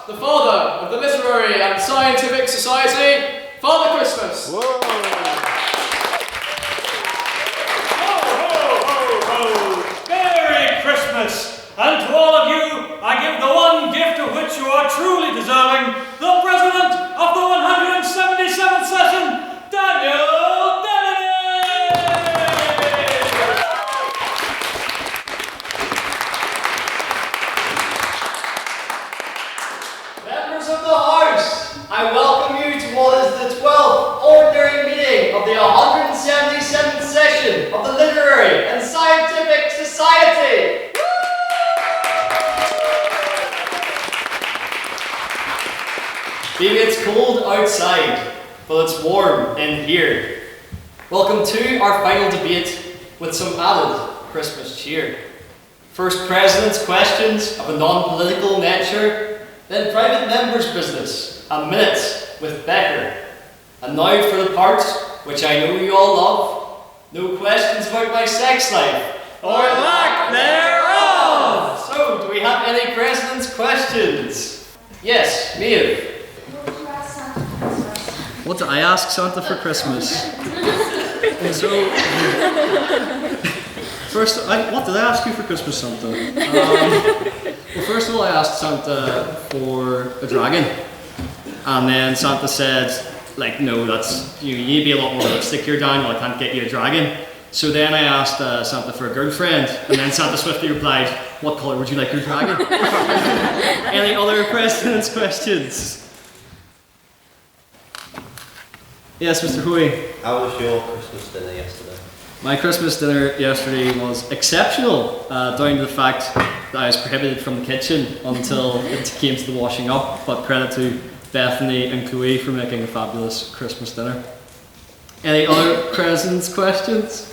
the father of the Literary and Scientific Society, Father Christmas. Whoa! Ho, ho, ho! Merry Christmas! And to all of you, I give the one gift of which you are truly deserving, the President of the 177th Session, Daniel Denny! Members of the House, I welcome you to what is the 12th ordinary meeting of the 177th Session of the Literary and Scientific Society. Maybe it's cold outside, but it's warm in here. Welcome to our final debate with some added Christmas cheer. First, President's questions of a non-political nature, then private members' business and minutes with Becker. And now for the part which I know you all love, no questions about my sex life, or lack thereof! So, do we have any President's questions? Yes, Maeve. What did I ask Santa for Christmas? So, first, what did I ask you for Christmas, Santa? Well, first of all, I asked Santa for a dragon, and then Santa said, like, no, that's you need to be a lot more realistic here, Daniel. I can't get you a dragon. So then I asked Santa for a girlfriend, and then Santa swiftly replied, "What colour would you like your dragon?" Any other President's questions? Yes, Mr. Hoey. How was your Christmas dinner yesterday? My Christmas dinner yesterday was exceptional, down to the fact that I was prohibited from the kitchen until it came to the washing up, but credit to Bethany and Chloe for making a fabulous Christmas dinner. Any other President's questions?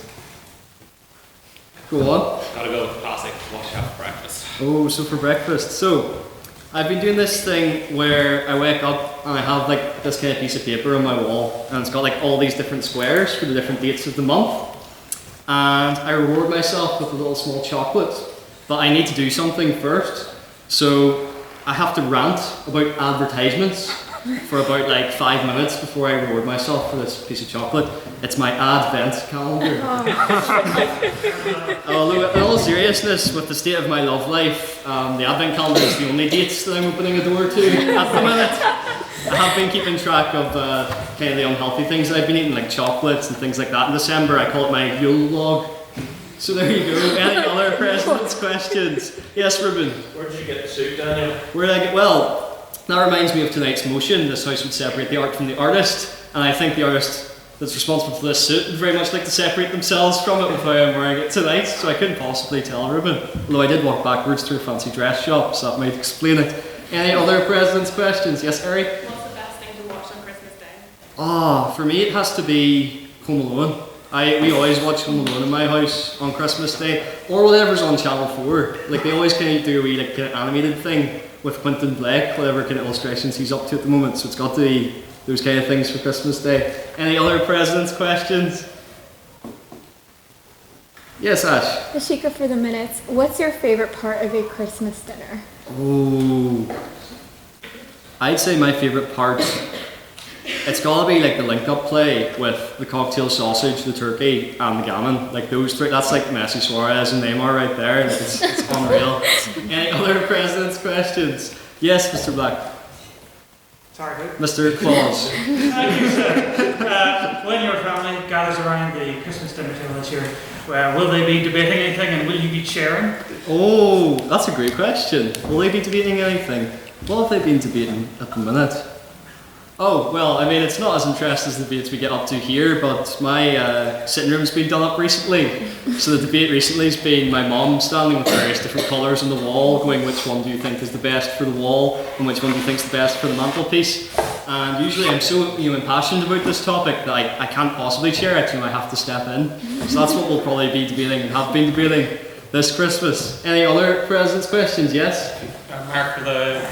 Go on. Gotta go with the classic, what you have for breakfast. Oh, so for breakfast. So, I've been doing this thing where I wake up and I have like this kind of piece of paper on my wall, and it's got like all these different squares for the different dates of the month. And I reward myself with a little small chocolate, but I need to do something first. So I have to rant about advertisements for about like 5 minutes before I reward myself for this piece of chocolate. It's my advent calendar. Although in all seriousness, with the state of my love life, the advent calendar is the only dates that I'm opening a door to at the minute. I have been keeping track of kind of the unhealthy things that I've been eating, like chocolates and things like that in December. I call it my Yule log. So there you go. Any other President's questions? Yes, Ruben. Where did you get the suit, Daniel? Where did I get? Well, that reminds me of tonight's motion. This house would separate the art from the artist, and I think the artist that's responsible for this suit would very much like to separate themselves from it with how I'm wearing it tonight, so I couldn't possibly tell Ruben. Although I did walk backwards to a fancy dress shop, so that might explain it. Any other President's questions? Yes, Eric? What's the best thing to watch on Christmas Day? For me it has to be Home Alone. We always watch Home Alone in my house on Christmas Day, or whatever's on Channel 4. Like they always kind of do a wee like kind of animated thing with Quentin Blake, whatever kind of illustrations he's up to at the moment. So it's got to be those kind of things for Christmas Day. Any other President's questions? Yes, Ash. Ashika for the minutes. What's your favourite part of a Christmas dinner? Oh, I'd say my favourite part, it's gotta be like the link-up play with the cocktail sausage, the turkey, and the gammon. Like those three, that's like Messi, Suarez, and Neymar right there. Like it's unreal. Any other President's questions? Yes, Mr. Black. Sorry, who? Mr. Claus. Thank you, sir. When your family gathers around the Christmas dinner table this year, will they be debating anything and will you be sharing? Oh, that's a great question. Will they be debating anything? What have they been debating at the minute? Oh, well, I mean, it's not as interesting as the debates we get up to here, but my sitting room's been done up recently. So the debate recently has been my mum standing with various different colours on the wall, going which one do you think is the best for the wall and which one do you think is the best for the mantelpiece. And usually I'm so impassioned about this topic that I can't possibly chair it, I have to step in. So that's what we'll probably be debating and have been debating this Christmas. Any other President's questions? Yes? Mark, for the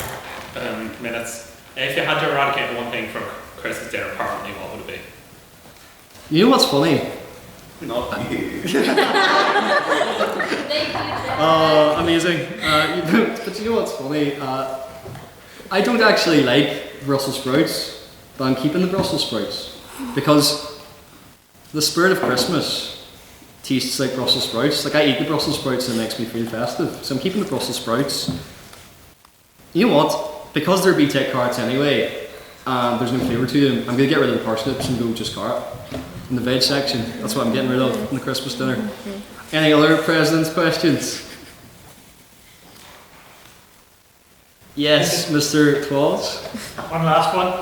minutes. If you had to eradicate one thing from Christmas dinner permanently, what would it be? You know what's funny? Not you. Amazing. But you know what's funny? I don't actually like Brussels sprouts, but I'm keeping the Brussels sprouts because the spirit of Christmas tastes like Brussels sprouts. Like I eat the Brussels sprouts and it makes me feel festive, so I'm keeping the Brussels sprouts. You know what? Because they're BTEC carrots anyway, and there's no flavour to them, I'm going to get rid of the parsnips and go just carrot. In the veg section, that's what I'm getting rid of in the Christmas dinner. Any other President's questions? Yes, Mr. Twelfth. One last one.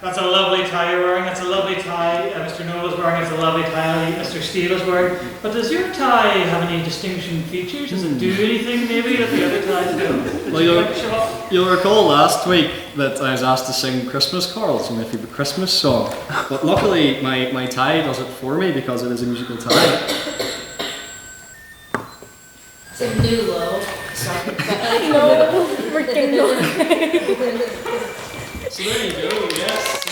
That's a lovely tie you're wearing. That's a lovely tie Mr. Noel's wearing. It's a lovely tie Mr. Steele is wearing. But does your tie have any distinguishing features? Does it do anything maybe that the other ties do? Well, you'll recall last week that I was asked to sing Christmas carols in my favourite Christmas song. But luckily my tie does it for me because it is a musical tie. It's a new low. Sorry. No, freaking no. So there you go, yes.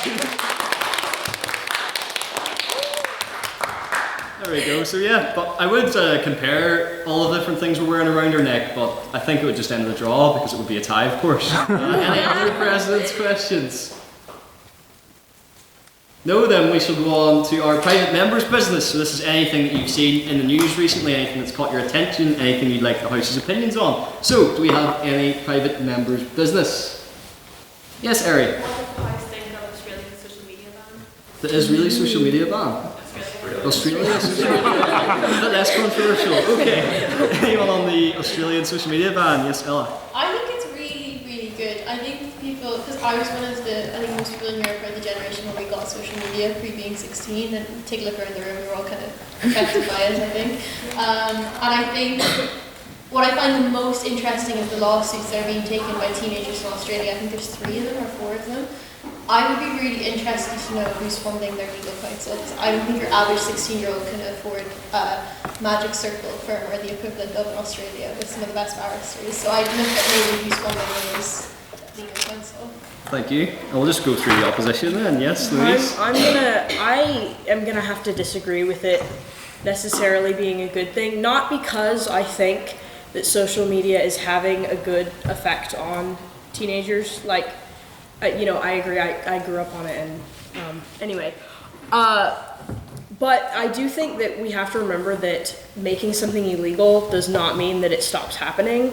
There we go, so yeah, but I would compare all of the different things we're wearing around our neck, but I think it would just end in a draw because it would be a tie, of course. Any other President's questions? No, then we shall go on to our private members' business. So this is anything that you've seen in the news recently, anything that's caught your attention, anything you'd like the House's opinions on. So, do we have any private members' business? Yes, Ari. What if I think of Australian social media ban? The Israeli social media ban. Australia social media ban. A bit less controversial. Okay. Anyone on the Australian social media ban? Yes, Ella. I think it's really, really good. I think people, because I was one of I think most people in Europe are the generation where we got social media pre being 16, and take a look around the room, we're all kind of affected by it, I think. And I think what I find the most interesting is the lawsuits that are being taken by teenagers from Australia. I think there's 3 of them or 4 of them. I would be really interested to know who's funding their legal counsel, because I don't think your average 16-year-old can afford a Magic Circle firm or the equivalent of in Australia with some of the best barristers. So I'd look at maybe who's funding those legal counsel. Thank you. I'll just go through the opposition then. Yes, Louise. I am gonna have to disagree with it necessarily being a good thing. Not because I think that social media is having a good effect on teenagers. Like, I agree. I grew up on it, and anyway. But I do think that we have to remember that making something illegal does not mean that it stops happening,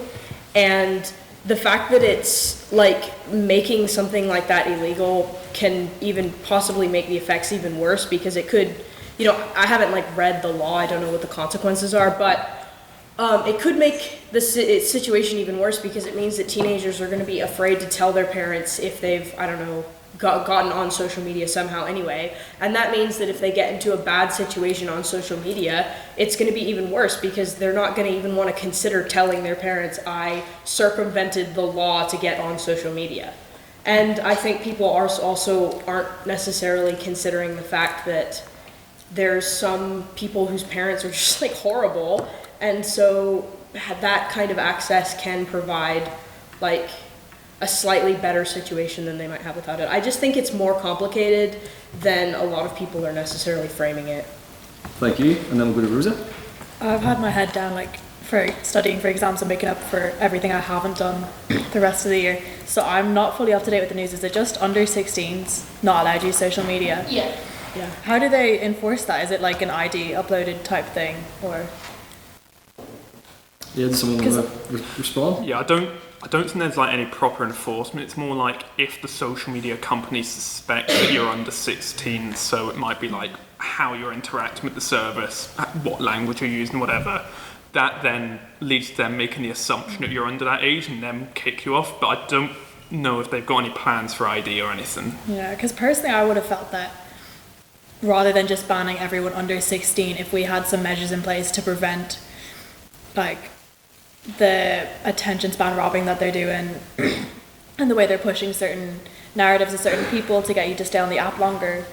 and the fact that it's like making something like that illegal can even possibly make the effects even worse, because it could, I haven't read the law, I don't know what the consequences are, but it could make the situation even worse, because it means that teenagers are going to be afraid to tell their parents if they've, gotten on social media somehow anyway. And that means that if they get into a bad situation on social media, it's going to be even worse, because they're not going to even want to consider telling their parents, I circumvented the law to get on social media. And I think people aren't necessarily considering the fact that there's some people whose parents are just horrible, and so that kind of access can provide a slightly better situation than they might have without it. I just think it's more complicated than a lot of people are necessarily framing it. Thank you. And then we'll go to Rosa. I've had my head down for studying for exams and making up for everything I haven't done the rest of the year. So I'm not fully up to date with the news. Is it just under 16s not allowed to use social media? Yeah. Yeah. How do they enforce that? Is it like an ID uploaded type thing, or? Yeah, does someone want to respond? Yeah, I don't think there's any proper enforcement. It's more if the social media companies suspect that you're under 16, so it might be how you're interacting with the service, what language you're using, whatever. That then leads to them making the assumption that you're under that age and then kick you off. But I don't know if they've got any plans for ID or anything. Yeah, because personally I would have felt that rather than just banning everyone under 16, if we had some measures in place to prevent the attention span robbing that they're doing and the way they're pushing certain narratives of certain people to get you to stay on the app longer,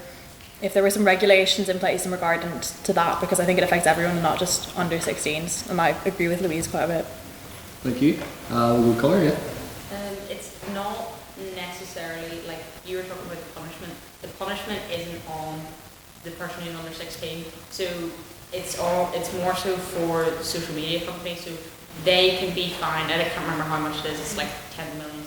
if there were some regulations in place in regard to that, because I think it affects everyone and not just under 16s, and I agree with Louise quite a bit. Thank you. We'll Colour, yeah. It's not necessarily you were talking about the punishment. The punishment isn't on the person who's under 16, so it's more so for social media companies. So they can be fined, and I can't remember how much it is, it's like $10 million,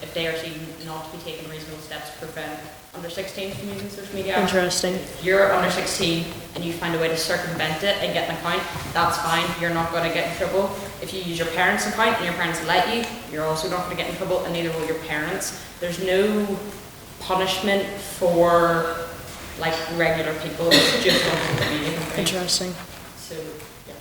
if they are seen not to be taking reasonable steps to prevent under 16s from using social media. Interesting. If you're under 16 and you find a way to circumvent it and get an account, that's fine, you're not going to get in trouble. If you use your parents' account and your parents let you, you're also not going to get in trouble, and neither will your parents. There's no punishment for like regular people, it's just on social media. Interesting. So, yeah.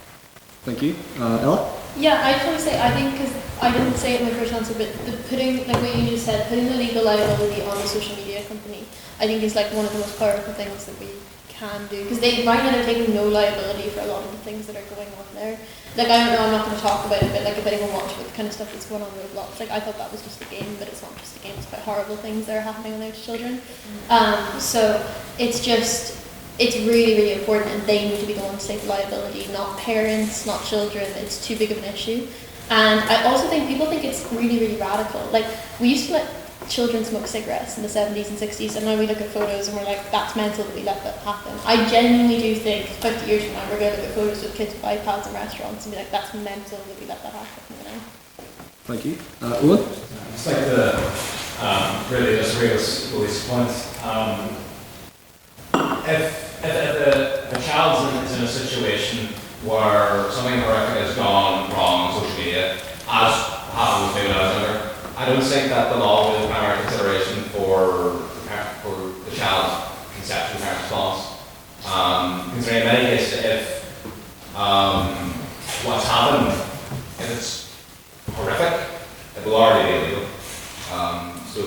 Thank you. Ella? Yeah, I just want to say, I think, because I didn't say it in my first answer, but putting, like what you just said, putting the legal liability on the social media company, I think is like one of the most powerful things that we can do. Because right now they're taking no liability for a lot of the things that are going on there. Like, I don't know, I'm not going to talk about it, but like if anyone watched what the kind of stuff that's going on with Roblox, like I thought that was just a game, but it's not just a game, it's quite horrible things that are happening on there to children. So it's really, really important, and they need to be the ones to take the liability, not parents, not children. It's too big of an issue. And I also think people think it's really, really radical. Like, we used to let children smoke cigarettes in the 70s and 60s, and now we look at photos and we're like, that's mental that we let that happen. I genuinely do think 50 years from now we're going to look at photos with kids with iPads in restaurants and be like, that's mental that we let that happen, you know? Thank you. Owen? It's like really just Louise's point. If a child is in a situation where something horrific has gone wrong on social media, as happened with me when I was younger, I don't think that the law will be the primary consideration for the child's conception parent response. Considering in many cases, if what's happened, if it's horrific, it will already be illegal. So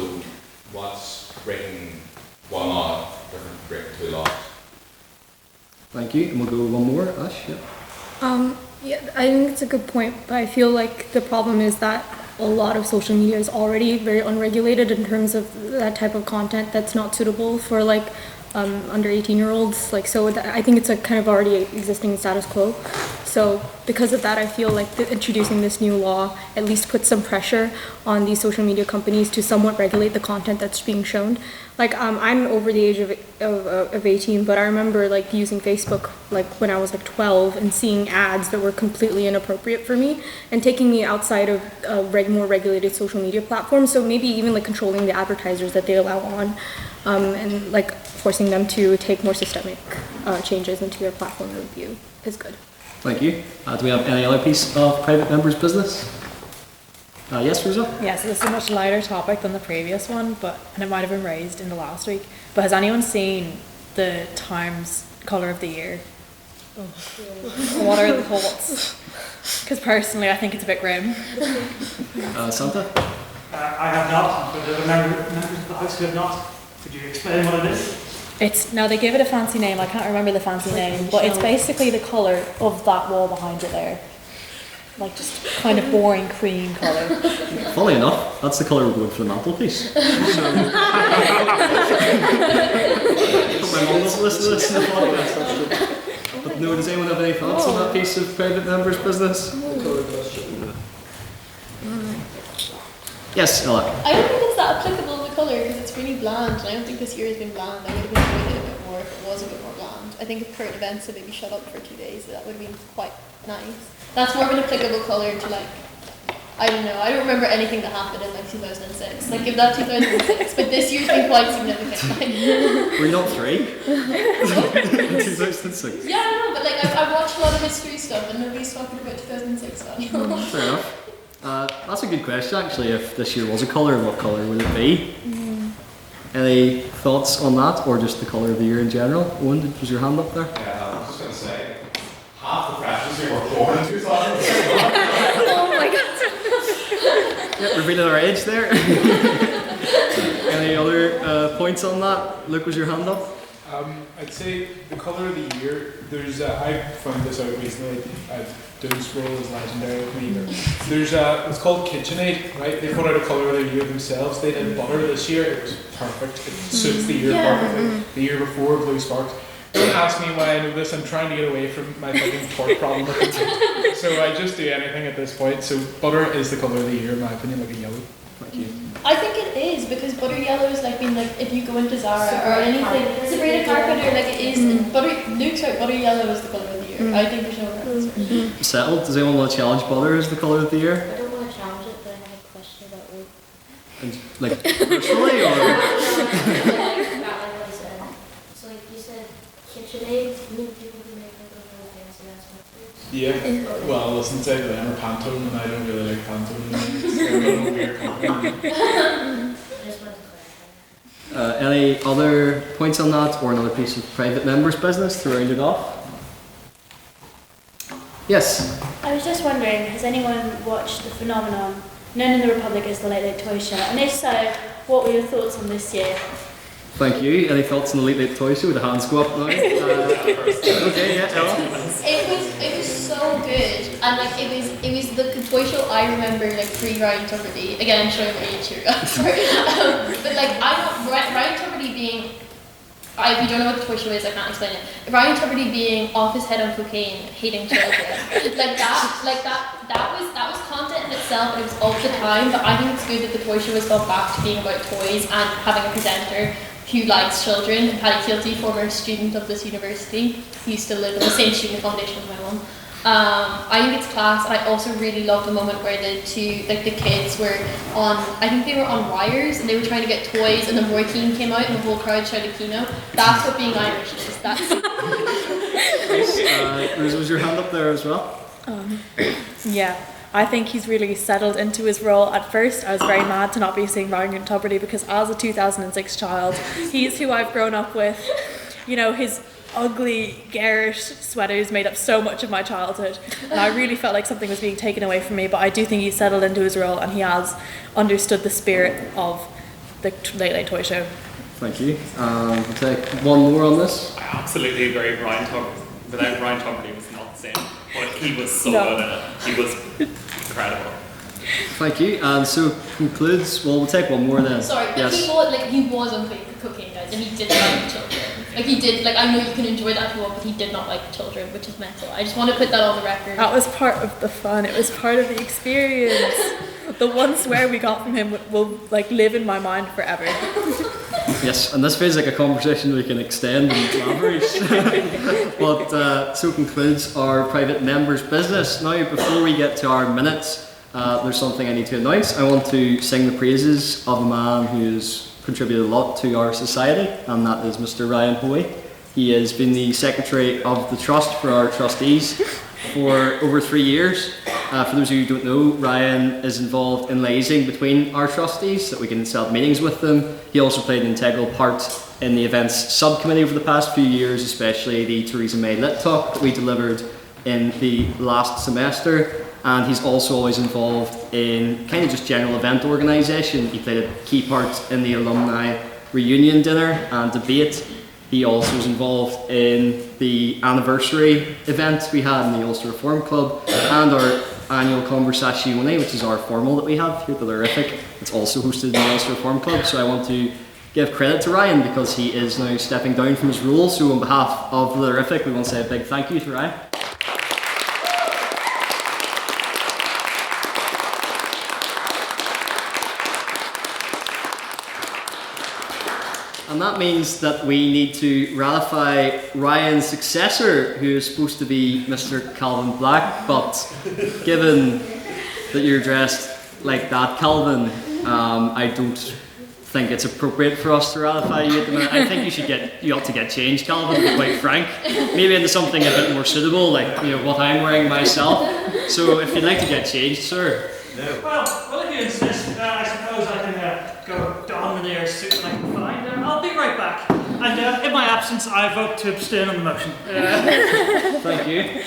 what's breaking one law, different breaking two laws? Thank you. And we'll go one more. Ash, yeah. Yeah, I think it's a good point, but I feel like the problem is that a lot of social media is already very unregulated in terms of that type of content that's not suitable for like under 18-year-olds. Like, so I think it's a kind of already existing status quo. So because of that, I feel like introducing this new law at least puts some pressure on these social media companies to somewhat regulate the content that's being shown. Like, I'm over the age of 18, but I remember like using Facebook like when I was like 12 and seeing ads that were completely inappropriate for me and taking me outside of more regulated social media platforms. So maybe even like controlling the advertisers that they allow on, and like forcing them to take more systemic changes into their platform review is good. Thank you. Do we have any other piece of private members' business? Yes, Rosa? Yes, this is a much lighter topic than the previous one, and it might have been raised in the last week. But has anyone seen the Times Colour of the Year? Oh. What are the thoughts? Because personally, I think it's a bit grim. Santa? I have not, but there are members of the House who have not. Could you explain what it is? They give it a fancy name, I can't remember the fancy name, but it's basically the colour of that wall behind it there. Like just kind of boring cream colour. Funny enough, that's the colour we're going for the mantelpiece. So, my mum doesn't listen to this in the podcast. But no, does anyone have any thoughts on that piece of private members' business? Yes, Ella. I don't think it's that applicable, the colour, because it's really bland, and I don't think this year has been bland. I would have enjoyed it a bit more if it was a bit more bland. I think if current events had maybe shut up for 2 days, that would have been quite nice. That's more of an applicable colour to like, I don't know, I don't remember anything that happened in like 2006. Like, give that 2006, but this year's been quite significant. Like, we're not three? In 2006? Yeah, I know, but like, I've watched a lot of history stuff, and nobody's talking about 2006 anymore. Fair enough. That's a good question, actually. If this year was a colour, what colour would it be? Any thoughts on that, or just the colour of the year in general? Owen, was your hand up there? Yeah, I was just going to say, half the freshers who were born in 2006. Oh my god. Yep, revealing our age there. Any other points on that? Luke, was your hand up? I'd say the colour of the year, I found this out recently, Do's scroll is legendary with me. It's called KitchenAid, right? They put out a colour of the year themselves. They did butter this year, it was perfect. It suits the year perfectly. The year before, Blue Sparks. Don't ask me why I know this, I'm trying to get away from my fucking pork problem. So I just do anything at this point. So butter is the colour of the year in my opinion, like a yellow. Thank you. I think it is, because butter yellow is like being like, if you go into Zara or anything, Sabrina Carpenter, like it is, butter, Luke's right, butter yellow is the colour of the year. I think there's no reference. Settled. Does anyone want to challenge butter as the colour of the year? I don't want to challenge it, but I have a question about wood. And, like, personally, or? So, like you said, KitchenAid, you mean people who make like little fancy ass mixers? Yeah. Well, listen to them or Pantone, and I don't really like Pantone. It's a little weird company. Any other points on that, or another piece of private members' business to round it off? Yes. I was just wondering, has anyone watched the phenomenon known in the Republic as the Late Late Toy Show? And if so, what were your thoughts on this year? Thank you. Any thoughts on the Late Late Toy Show? The hands go up now. Okay, yeah, Ella. It was so good, and like it was the toy show I remember like pre-Ryan Tuberty. Again, I'm showing my age here, sorry. But like Ryan Tuberty being, if you don't know what the toy show is, I can't explain it. Ryan Tuberty being off his head on cocaine, hating children, that was content in itself, and it was all the time. But I think it's good that the toy show has gone back to being about toys and having a presenter who likes children. And Paddy Kilty, former student of this university, he used to live in the same student accommodation as my mum. I think it's class, and I also really love the moment where the kids were on, I think they were on wires, and they were trying to get toys, and then Roy Keane came out, and the whole crowd shouted Keno. That's what being Irish is. That's Rosa, was your hand up there as well? Yeah, I think he's really settled into his role. At first, I was very mad to not be seeing Ryan Tuberty, because as a 2006 child, he's who I've grown up with. You know, his ugly, garish sweaters made up so much of my childhood, and I really felt like something was being taken away from me, but I do think he's settled into his role, and he has understood the spirit of the Late Late Toy Show. Thank you. We'll take one more on this. I absolutely agree. Without Ryan Tuberty, it was not the same, but he was so No. good in it. He was incredible. Thank you. And so concludes. Well, we'll take one more then. sorry, but Yes. he was on cocaine, guys, and he did like children. Like he did, like I know you can enjoy that if you want, but he did not like children, which is mental. I just want to put that on the record. That was part of the fun. It was part of the experience. The one swear we got from him will like live in my mind forever. Yes, and this feels like a conversation we can extend and elaborate. But so concludes our private members' business. Now, before we get to our minutes, there's something I need to announce. I want to sing the praises of a man who's contributed a lot to our society, and that is Mr. Ryan Hoey. He has been the secretary of the trust for our trustees for over 3 years. For those of you who don't know, Ryan is involved in liaising between our trustees so that we can set up meetings with them. He also played an integral part in the events subcommittee over the past few years, especially the Theresa May Lit Talk that we delivered in the last semester. And he's also always involved in kind of just general event organisation. He played a key part in the alumni reunion dinner and debate. He also was involved in the anniversary event we had in the Ulster Reform Club and our annual Conversazione, which is our formal that we have here at the Lerific. It's also hosted in the Ulster Reform Club, so I want to give credit to Ryan because he is now stepping down from his role. So on behalf of the Lerific, we want to say a big thank you to Ryan. And that means that we need to ratify Ryan's successor, who is supposed to be Mr. Calvin Black, but given that you're dressed like that, Calvin, I don't think it's appropriate for us to ratify you at the minute. I think you ought to get changed, Calvin, to be quite frank. Maybe into something a bit more suitable, like what I'm wearing myself. So if you'd like to get changed, sir. No. Well, if you insist, I suppose I can go don the nearest suit that I can find. I'll be right back. And in my absence, I vote to abstain on the motion. Thank you.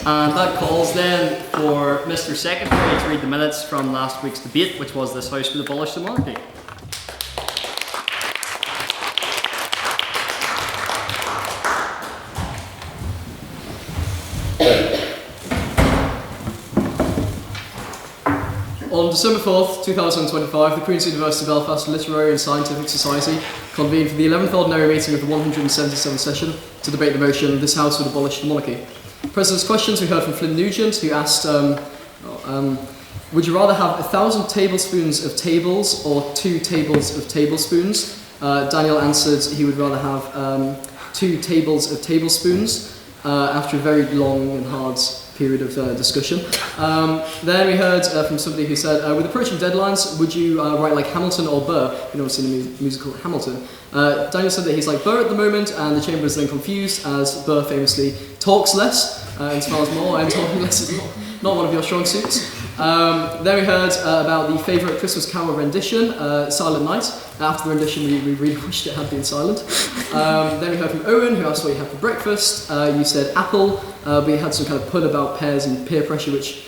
And that calls then for Mr. Secretary to read the minutes from last week's debate, which was this House would abolish the monarchy. On December 4th, 2025, the Queen's University Belfast Literary and Scientific Society convened for the 11th ordinary meeting of the 177th session to debate the motion, "This House would abolish the monarchy." President's questions we heard from Flynn Nugent, who asked, would you rather have 1,000 tablespoons of tables or 2 tables of tablespoons? Daniel answered he would rather have 2 tables of tablespoons. after a very long and hard period of discussion. Then we heard from somebody who said, with approaching deadlines, would you write like Hamilton or Burr? You've never seen the musical Hamilton. Daniel said that he's like Burr at the moment, and the chamber is then confused as Burr famously talks less and smiles more, and talking less is not one of your strong suits. Then we heard about the favourite Christmas Carol rendition, Silent Night. After the rendition, we really wished it had been silent. Then we heard from Owen, who asked what you had for breakfast. You said apple, but you had some kind of pun about pears and peer pressure, which...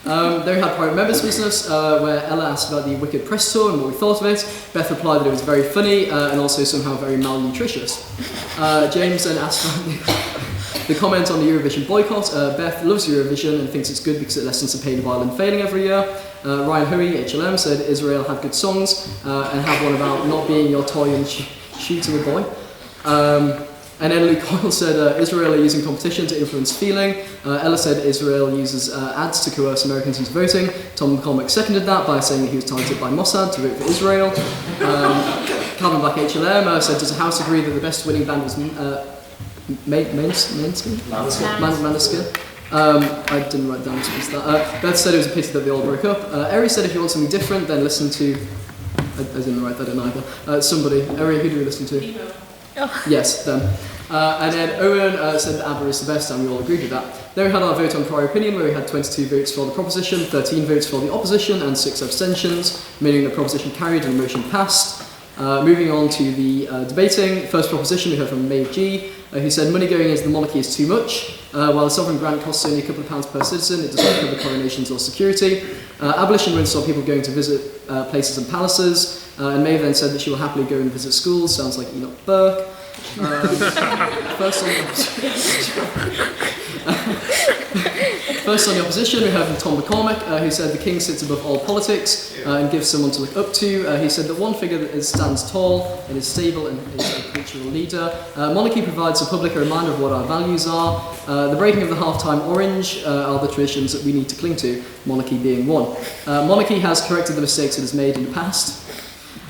Then we had private members business, where Ella asked about the Wicked press tour and what we thought of it. Beth replied that it was very funny and also somehow very malnutritious. James then asked about the comment on the Eurovision boycott. Beth loves Eurovision and thinks it's good because it lessens the pain of Ireland failing every year. Ryan Huey, HLM, said Israel had good songs and had one about not being your toy and shooting a boy. And then Luke Coyle said Israel are using competition to influence feeling. Ella said Israel uses ads to coerce Americans into voting. Tom McCormick seconded that by saying that he was targeted by Mossad to vote for Israel. Calvin Black HLM said, does the House agree that the best winning band was Maneskin? I didn't write down this that. Beth said it was a pity that they all broke up. Eri said if you want something different, then listen to... I didn't write that in either. Somebody. Eri, who do we listen to? Oh. Yes, them. And then Owen said that ABBA is the best, and we all agreed with that. Then we had our vote on prior opinion, where we had 22 votes for the proposition, 13 votes for the opposition, and 6 abstentions, meaning the proposition carried and the motion passed. Moving on to the debating. First proposition, we heard from Maeve G, who said money going into the monarchy is too much. While a sovereign grant costs only a couple of pounds per citizen, it does not cover coronations or security. Abolition won't stop people going to visit places and palaces. And Maeve then said that she will happily go and visit schools. Sounds like Enoch Burke. First on the opposition, we heard from Tom McCormick, who said the king sits above all politics and gives someone to look up to. He said that one figure that stands tall and is stable and is a cultural leader. Monarchy provides the public a reminder of what our values are. The breaking of the half-time orange are the traditions that we need to cling to, monarchy being one. Monarchy has corrected the mistakes it has made in the past.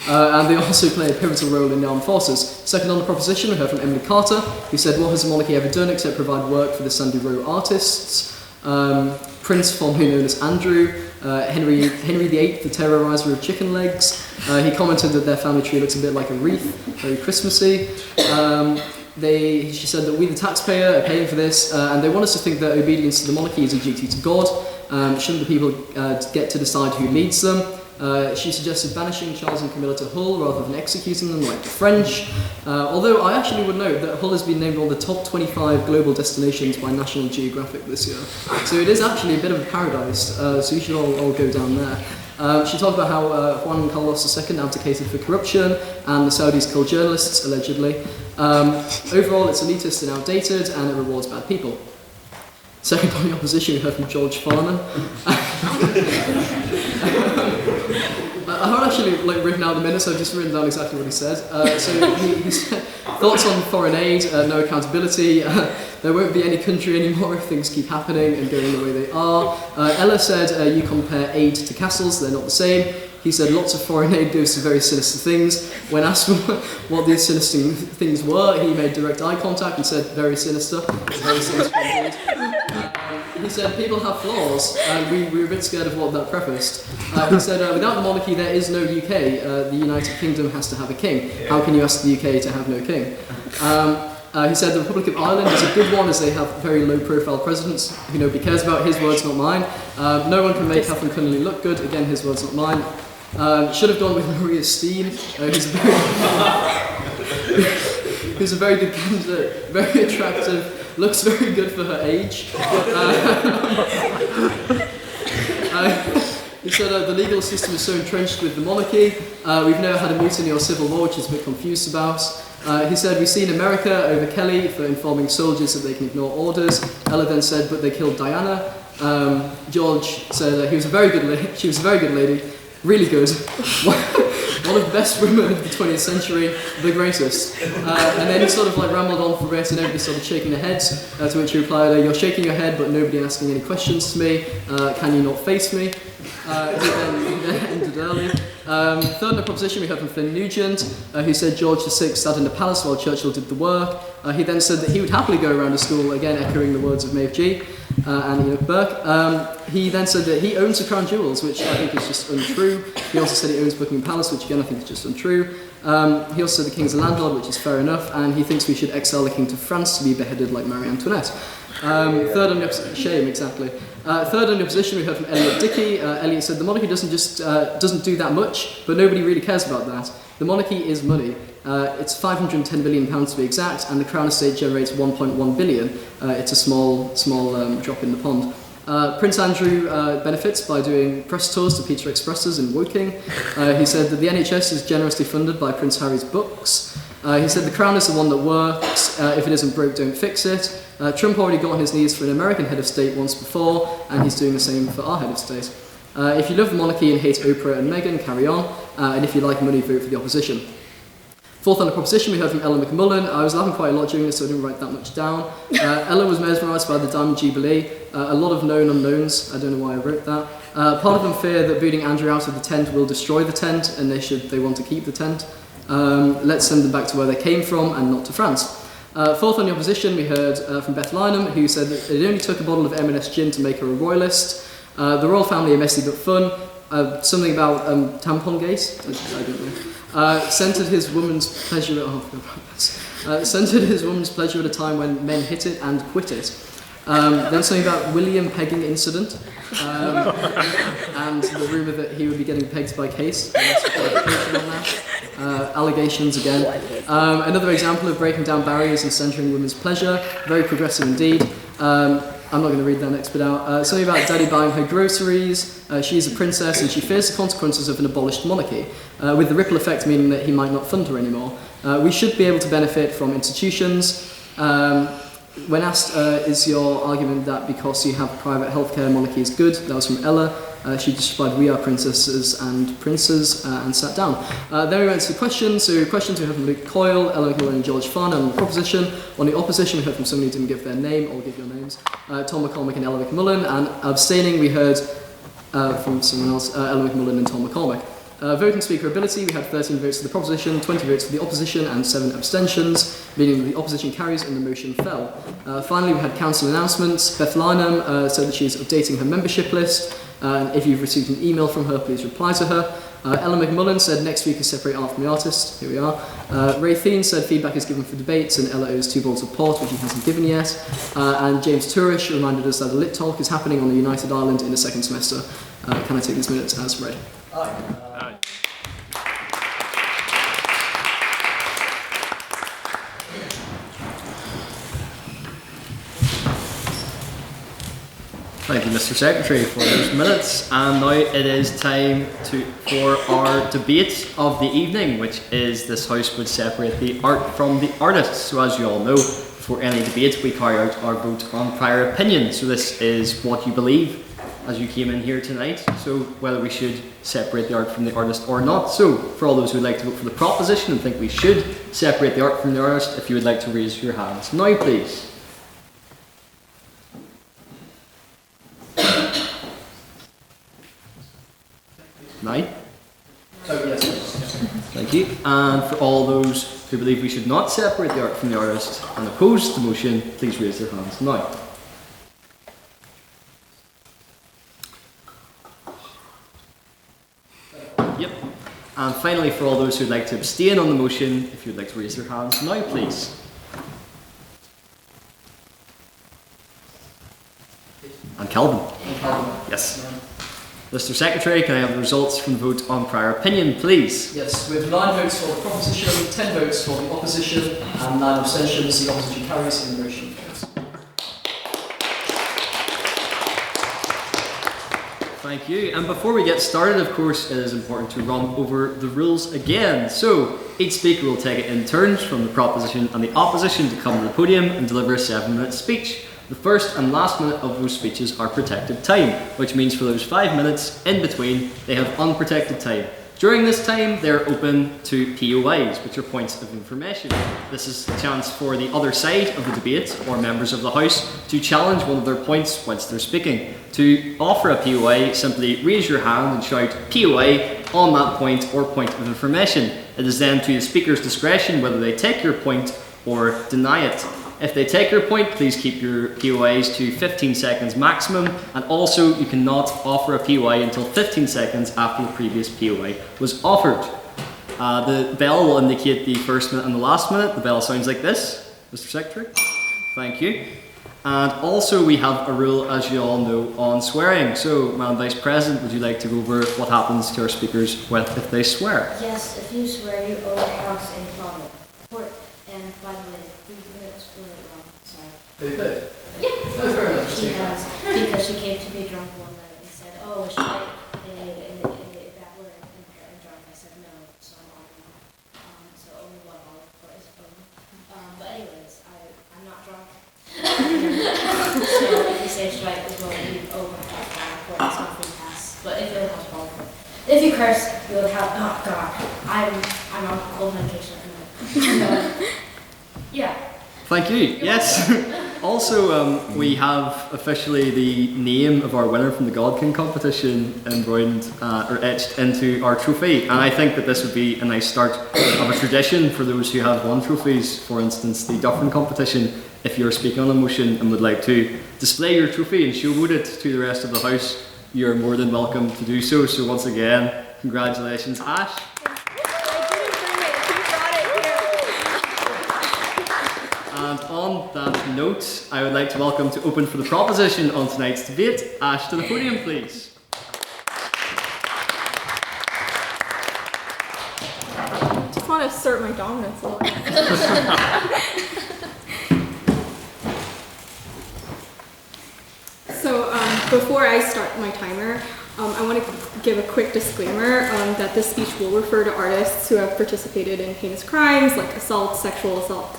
And they also play a pivotal role in the armed forces. Second on the proposition, we heard from Emily Carter, who said, what has the monarchy ever done except provide work for the Sandy Row artists? Prince, formerly known as Andrew, Henry VIII, the terroriser of chicken legs. He commented that their family tree looks a bit like a wreath, very Christmassy. She said that we, the taxpayer, are paying for this, and they want us to think that obedience to the monarchy is a duty to God. Shouldn't the people get to decide who leads them? She suggested banishing Charles and Camilla to Hull rather than executing them like the French. Although I actually would note that Hull has been named one of the top 25 global destinations by National Geographic this year. So it is actually a bit of a paradise, so you should all go down there. She talked about how Juan Carlos II abdicated for corruption and the Saudis killed journalists, allegedly. Overall, it's elitist and outdated, and it rewards bad people. Second on the opposition, we heard from George Farman. I haven't actually written out the minutes, I've just written down exactly what he said. So he said, thoughts on foreign aid, no accountability, there won't be any country anymore if things keep happening and going the way they are. Ella said, you compare aid to castles, they're not the same. He said lots of foreign aid goes to very sinister things. When asked what these sinister things were, he made direct eye contact and said, very sinister. Very sinister indeed. He said people have flaws, and we were a bit scared of what that prefaced. He said, without the monarchy there is no UK. The United Kingdom has to have a king. How can you ask the UK to have no king? He said the Republic of Ireland is a good one as they have very low profile presidents who nobody cares about. His words, not mine. No one can make Catherine Connolly look good. Again, his words, not mine. Should have gone with Maria Steen, who's a very good candidate, very attractive, looks very good for her age. He said the legal system is so entrenched with the monarchy. We've never had a mutiny or civil war, which is a bit confused about. He said, we've seen America over Kelly for informing soldiers that they can ignore orders. Ella then said, but they killed Diana. George said she was a very good lady, really good. one of the best women of the 20th century, the greatest. And then he sort of like rambled on for a bit and everybody started shaking their heads, to which he replied, you're shaking your head but nobody asking any questions to me, can you not face me? He then ended early. Third in the proposition we heard from Flynn Nugent, who said George VI sat in the palace while Churchill did the work. He then said that he would happily go around the school, again echoing the words of Maeve G. And Enoch Burke. He then said that he owns the Crown Jewels, which I think is just untrue. He also said he owns Buckingham Palace, which again I think is just untrue. He also said the King's a landlord, which is fair enough, and he thinks we should exile the King to France to be beheaded like Marie Antoinette. Third on the opposition we heard from Elliot Dickey. Elliot said the monarchy doesn't do that much, but nobody really cares about that. The monarchy is money. It's £510 billion to be exact, and the Crown Estate generates 1.1 billion. It's a small drop in the pond. Prince Andrew benefits by doing press tours to Peter Expresses in Woking. He said that the NHS is generously funded by Prince Harry's books. He said the Crown is the one that works. If it isn't broke, don't fix it. Trump already got on his knees for an American head of state once before, and he's doing the same for our head of state. If you love the monarchy and hate Oprah and Meghan, carry on. And if you like money, vote for the opposition. Fourth on the proposition, we heard from Ella McMullin. I was laughing quite a lot during this, so I didn't write that much down. Ella was mesmerised by the Diamond Jubilee. A lot of known unknowns. I don't know why I wrote that. Part of them fear that booting Andrew out of the tent will destroy the tent, and they want to keep the tent. Let's send them back to where they came from and not to France. Fourth on the opposition, we heard from Beth Lynham, who said that it only took a bottle of M&S gin to make her a royalist. The royal family are messy but fun. Something about tampon gate. I don't know. Centred his woman's pleasure centred his woman's pleasure at a time when men hit it and quit it. Then something about William pegging incident, and the rumour that he would be getting pegged by Case. Allegations again. Another example of breaking down barriers and centering women's pleasure. Very progressive indeed. I'm not going to read that next bit out. Something about Daddy buying her groceries. She's a princess and she fears the consequences of an abolished monarchy, with the ripple effect meaning that he might not fund her anymore. We should be able to benefit from institutions. When asked, is your argument that because you have private healthcare, monarchy is good? That was from Ella. She just replied, we are princesses and princes, and sat down. Then we went to the questions. So questions we heard from Luke Coyle, Ella McMullin and George Farn on the proposition. On the opposition, we heard from somebody who didn't give their name. I'll give your names. Tom McCormick and Ella McMullin. And abstaining, we heard from someone else, Ella McMullin and Tom McCormick. Vote and speaker ability, we had 13 votes for the proposition, 20 votes for the opposition, and 7 abstentions, meaning the opposition carries and the motion fell. Finally, we had council announcements. Beth Lynham said that she's updating her membership list. If you've received an email from her, please reply to her. Ella McMullin said next week is separate art from the artist. Here we are. Ray Thien said feedback is given for debates and Ella owes 2 bottles of port, which he hasn't given yet. And James Turish reminded us that a lit talk is happening on the United Island in the second semester. Can I take these minutes as read? Aye. Thank you, Mr. Secretary, for those minutes. And now it is time for our debate of the evening, which is this House would separate the art from the artist. So as you all know, for any debate we carry out our vote on prior opinion. So this is what you believe as you came in here tonight. So whether we should separate the art from the artist or not. So for all those who would like to vote for the proposition and think we should separate the art from the artist, if you would like to raise your hands now, please. Now? Oh, yes. Thank you. And for all those who believe we should not separate the art from the artist and oppose the motion, please raise their hands now. Yep. And finally, for all those who would like to abstain on the motion, if you would like to raise their hands now, please. And Calvin. Yes. Mr. Secretary, can I have the results from the vote on prior opinion, please? Yes, with 9 votes for the proposition, 10 votes for the opposition, and 9 abstentions, the opposition carries and the motion fails. Thank you. And before we get started, of course, it is important to run over the rules again. So, each speaker will take it in turns from the proposition and the opposition to come to the podium and deliver a 7-minute speech. The first and last minute of those speeches are protected time, which means for those 5 minutes in between, they have unprotected time. During this time, they're open to POIs, which are points of information. This is a chance for the other side of the debate, or members of the House, to challenge one of their points whilst they're speaking. To offer a POI, simply raise your hand and shout POI on that point or point of information. It is then to the speaker's discretion whether they take your point or deny it. If they take your point, please keep your POIs to 15 seconds maximum, and also you cannot offer a POI until 15 seconds after the previous POI was offered. The bell will indicate the first minute and the last minute. The bell sounds like this, Mr. Secretary. Thank you. And also we have a rule, as you all know, on swearing. So, Madam Vice President, would you like to go over what happens to our speakers if they swear? Yes, if you swear, you owe the House a problem. And by the way, we spelled it wrong. Sorry. They did? Yeah. That's very nice. She has, because she came to me drunk one night and said, "Oh, should I that word and drunk?" I said no, so I'm arguing. So only one olive for his phone. But anyways, I'm not drunk. So if you say strike as well, you owe my house for it's not free pass. But if you have problem, if you curse, you would have. Oh God, I'm on cold medication. Yeah. Thank you. Yes. Also, we have officially the name of our winner from the God King competition embroidered or etched into our trophy, and I think that this would be a nice start of a tradition for those who have won trophies. For instance, the Dufferin competition. If you're speaking on a motion and would like to display your trophy and showboat it to the rest of the House, you're more than welcome to do so. So once again, congratulations, Ash. And on that note, I would like to welcome to open for the proposition on tonight's debate, Ash to the podium, please. Just want to assert my dominance a little bit. So before I start my timer, I want to give a quick disclaimer that this speech will refer to artists who have participated in heinous crimes like assault, sexual assault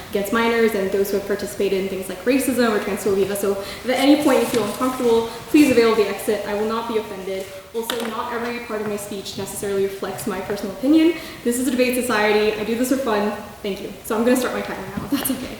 against minors, and those who have participated in things like racism or transphobia. So if at any point you feel uncomfortable, please avail the exit. I will not be offended. Also, not every part of my speech necessarily reflects my personal opinion. This is a debate society. I do this for fun. Thank you. So I'm going to start my timer now, if that's okay.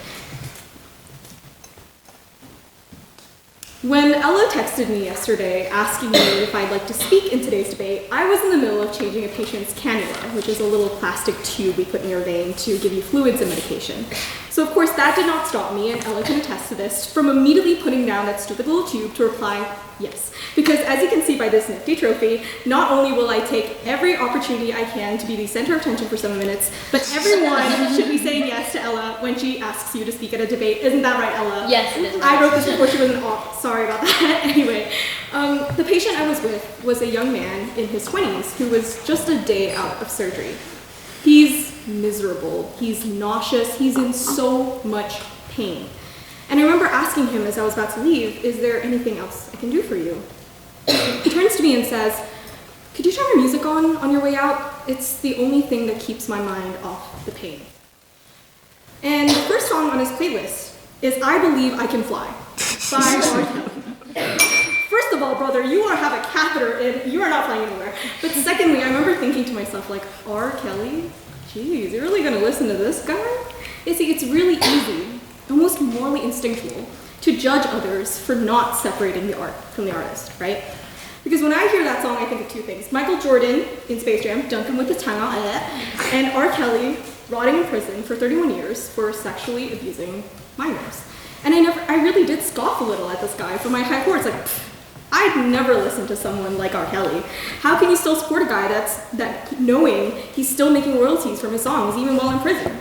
When Ella texted me yesterday asking me if I'd like to speak in today's debate, I was in the middle of changing a patient's cannula, which is a little plastic tube we put in your vein to give you fluids and medication. So of course that did not stop me, and Ella can attest to this, from immediately putting down that stupid little tube to reply, yes. Because as you can see by this nifty trophy, not only will I take every opportunity I can to be the center of attention for 7 minutes, but everyone should be saying yes to Ella when she asks you to speak at a debate. Isn't that right, Ella? Yes, it is right. I wrote this before she was an op. Sorry about that. Anyway, the patient I was with was a young man in his 20s who was just a day out of surgery. He's miserable, he's nauseous, he's in so much pain. And I remember asking him as I was about to leave, is there anything else I can do for you? He turns to me and says, could you turn your music on your way out? It's the only thing that keeps my mind off the pain. And the first song on his playlist is I Believe I Can Fly by R. Kelly. First of all, brother, you have a catheter in, you are not flying anywhere. But secondly, I remember thinking to myself, like, R. Kelly? Geez, you're really gonna listen to this guy? You see, it's really easy, almost morally instinctual, to judge others for not separating the art from the artist, right? Because when I hear that song, I think of two things. Michael Jordan in Space Jam, dunking with his tongue out, and R. Kelly rotting in prison for 31 years for sexually abusing minors. And I really did scoff a little at this guy from my high horse, like, I'd never listen to someone like R. Kelly. How can you still support a guy that knowing he's still making royalties from his songs even while in prison?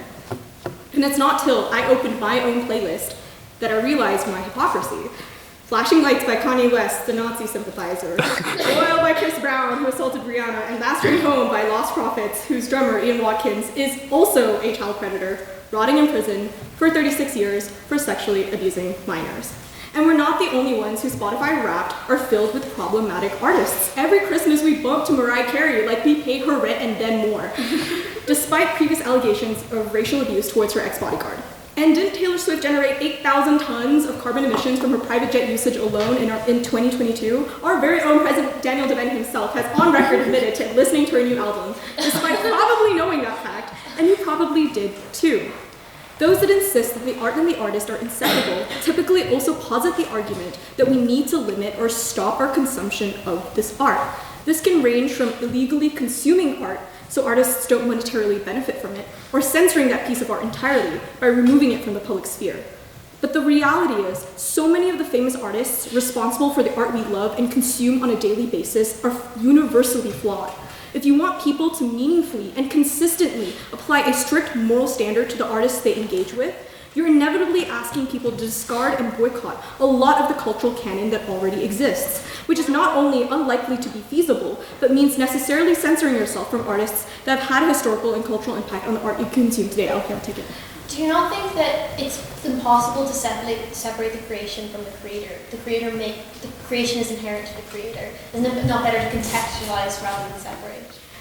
And it's not till I opened my own playlist that I realized my hypocrisy. Flashing Lights by Kanye West, the Nazi sympathizer. Coyle by Chris Brown, who assaulted Rihanna, and Mastering Home by Lost Prophets, whose drummer, Ian Watkins, is also a child predator, rotting in prison for 36 years for sexually abusing minors. And we're not the only ones who Spotify Wrapped are filled with problematic artists. Every Christmas we bump to Mariah Carey like we paid her rent and then more, despite previous allegations of racial abuse towards her ex-bodyguard. And didn't Taylor Swift generate 8,000 tons of carbon emissions from her private jet usage alone in 2022? Our very own Daniel Devane himself has on record admitted to listening to her new album, despite probably knowing that fact, and you probably did too. Those that insist that the art and the artist are inseparable typically also posit the argument that we need to limit or stop our consumption of this art. This can range from illegally consuming art so artists don't monetarily benefit from it, or censoring that piece of art entirely by removing it from the public sphere. But the reality is, so many of the famous artists responsible for the art we love and consume on a daily basis are universally flawed. If you want people to meaningfully and consistently apply a strict moral standard to the artists they engage with, you're inevitably asking people to discard and boycott a lot of the cultural canon that already exists, which is not only unlikely to be feasible, but means necessarily censoring yourself from artists that have had a historical and cultural impact on the art you consume today. Okay, I'll take it. Do you not think that it's impossible to separate the creation from the creator? The creation is inherent to the creator. Isn't it not better to contextualize rather than separate?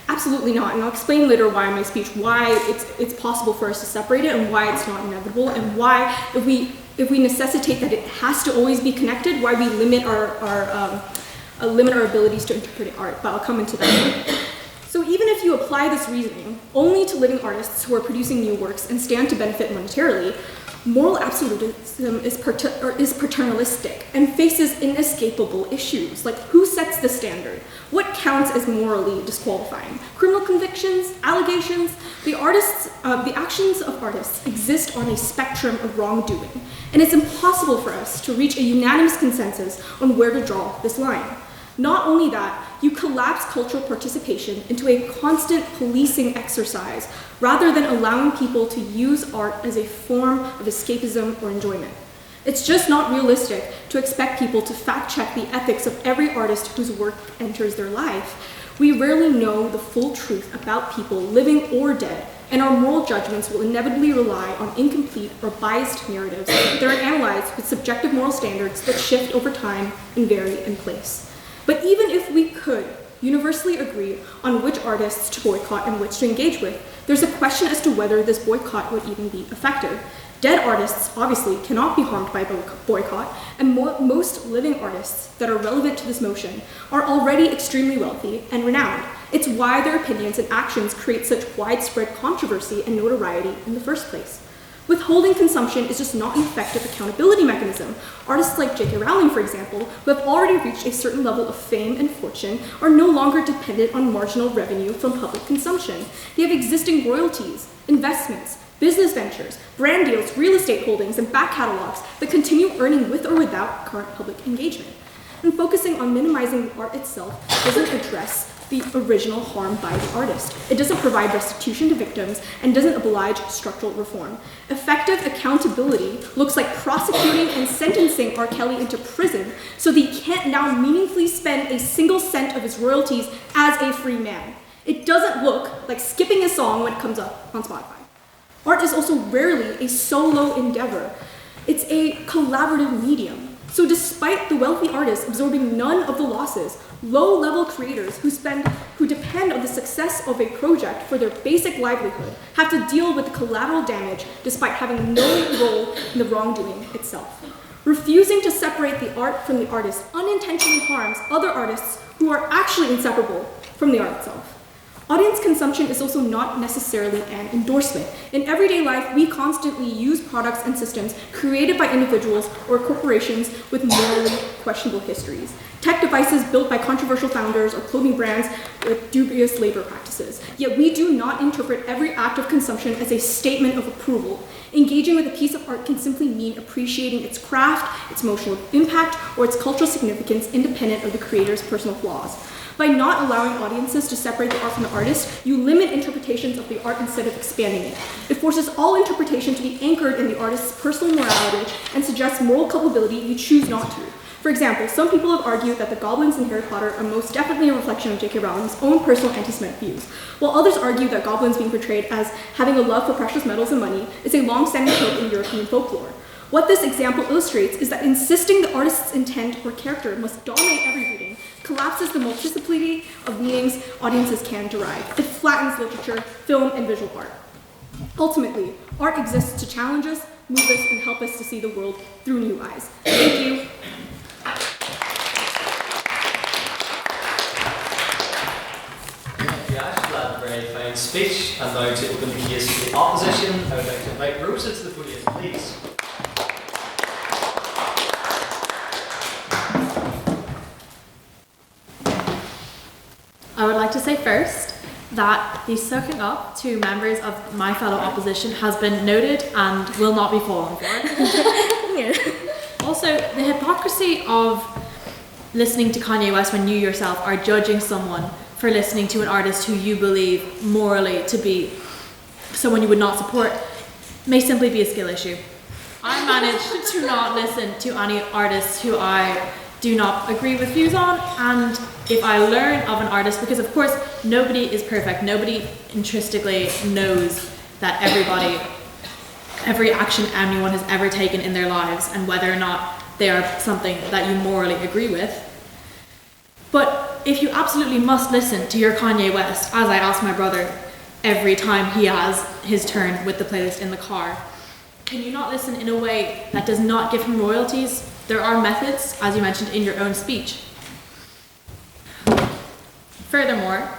Absolutely not, and I'll explain later why in my speech why it's possible for us to separate it and why it's not inevitable, and why if we necessitate that it has to always be connected, why we limit our abilities to interpret art. But I'll come into that. So even if you apply this reasoning only to living artists who are producing new works and stand to benefit monetarily, moral absolutism is paternalistic and faces inescapable issues, like who sets the standard? What counts as morally disqualifying? Criminal convictions, allegations? The actions of artists exist on a spectrum of wrongdoing, and it's impossible for us to reach a unanimous consensus on where to draw this line. Not only that, you collapse cultural participation into a constant policing exercise rather than allowing people to use art as a form of escapism or enjoyment. It's just not realistic to expect people to fact-check the ethics of every artist whose work enters their life. We rarely know the full truth about people, living or dead, and our moral judgments will inevitably rely on incomplete or biased narratives that are analyzed with subjective moral standards that shift over time and vary in place. But even if we could universally agree on which artists to boycott and which to engage with, there's a question as to whether this boycott would even be effective. Dead artists, obviously, cannot be harmed by boycott, and most living artists that are relevant to this motion are already extremely wealthy and renowned. It's why their opinions and actions create such widespread controversy and notoriety in the first place. Withholding consumption is just not an effective accountability mechanism. Artists like J.K. Rowling, for example, who have already reached a certain level of fame and fortune, are no longer dependent on marginal revenue from public consumption. They have existing royalties, investments, business ventures, brand deals, real estate holdings, and back catalogs that continue earning with or without current public engagement. And focusing on minimizing the art itself doesn't address the original harm by the artist. It doesn't provide restitution to victims and doesn't oblige structural reform. Effective accountability looks like prosecuting and sentencing R. Kelly into prison so that he can't now meaningfully spend a single cent of his royalties as a free man. It doesn't look like skipping a song when it comes up on Spotify. Art is also rarely a solo endeavor. It's a collaborative medium. So despite the wealthy artists absorbing none of the losses, low-level creators who depend on the success of a project for their basic livelihood have to deal with the collateral damage despite having no role in the wrongdoing itself. Refusing to separate the art from the artist unintentionally harms other artists who are actually inseparable from the art itself. Audience consumption is also not necessarily an endorsement. In everyday life, we constantly use products and systems created by individuals or corporations with morally questionable histories. Tech devices built by controversial founders or clothing brands with dubious labor practices. Yet we do not interpret every act of consumption as a statement of approval. Engaging with a piece of art can simply mean appreciating its craft, its emotional impact, or its cultural significance independent of the creator's personal flaws. By not allowing audiences to separate the art from the artist, you limit interpretations of the art instead of expanding it. It forces all interpretation to be anchored in the artist's personal morality and suggests moral culpability you choose not to. For example, some people have argued that the goblins in Harry Potter are most definitely a reflection of J.K. Rowling's own personal anti-Semitic views, while others argue that goblins being portrayed as having a love for precious metals and money is a long-standing trope in European folklore. What this example illustrates is that insisting the artist's intent or character must dominate every reading collapses the multiplicity of meanings audiences can derive. It flattens literature, film, and visual art. Ultimately, art exists to challenge us, move us, and help us to see the world through new eyes. Thank you. his speech. And now to open the case for the opposition, I would like to invite Rosa to the podium, please. I would like to say first that the sucking up to members of my fellow opposition has been noted and will not be fallen for. Also, the hypocrisy of listening to Kanye West when you yourself are judging someone for listening to an artist who you believe morally to be someone you would not support may simply be a skill issue. I managed to not listen to any artists who I do not agree with views on, and if I learn of an artist, because of course nobody is perfect, nobody intrinsically knows that every action anyone has ever taken in their lives and whether or not they are something that you morally agree with. But if you absolutely must listen to your Kanye West, as I ask my brother every time he has his turn with the playlist in the car, can you not listen in a way that does not give him royalties? There are methods, as you mentioned in your own speech. Furthermore,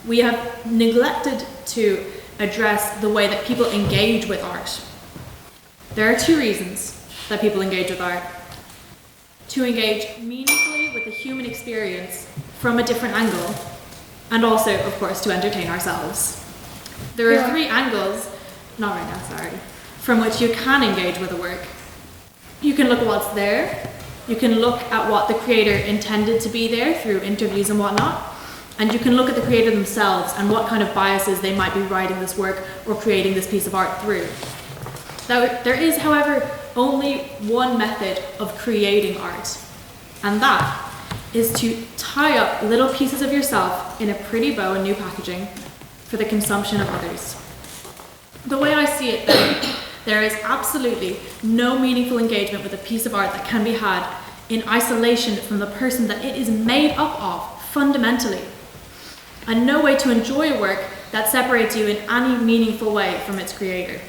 we have neglected to address the way that people engage with art. There are two reasons that people engage with art. To engage meaningfully with the human experience from a different angle, and also, of course, to entertain ourselves. There are three angles, not right now, sorry, from which you can engage with a work. You can look at what's there, you can look at what the creator intended to be there through interviews and whatnot, and you can look at the creator themselves and what kind of biases they might be writing this work or creating this piece of art through. There is, however, only one method of creating art, and that is to tie up little pieces of yourself in a pretty bow and new packaging for the consumption of others. The way I see it then, there is absolutely no meaningful engagement with a piece of art that can be had in isolation from the person that it is made up of fundamentally, and no way to enjoy a work that separates you in any meaningful way from its creator.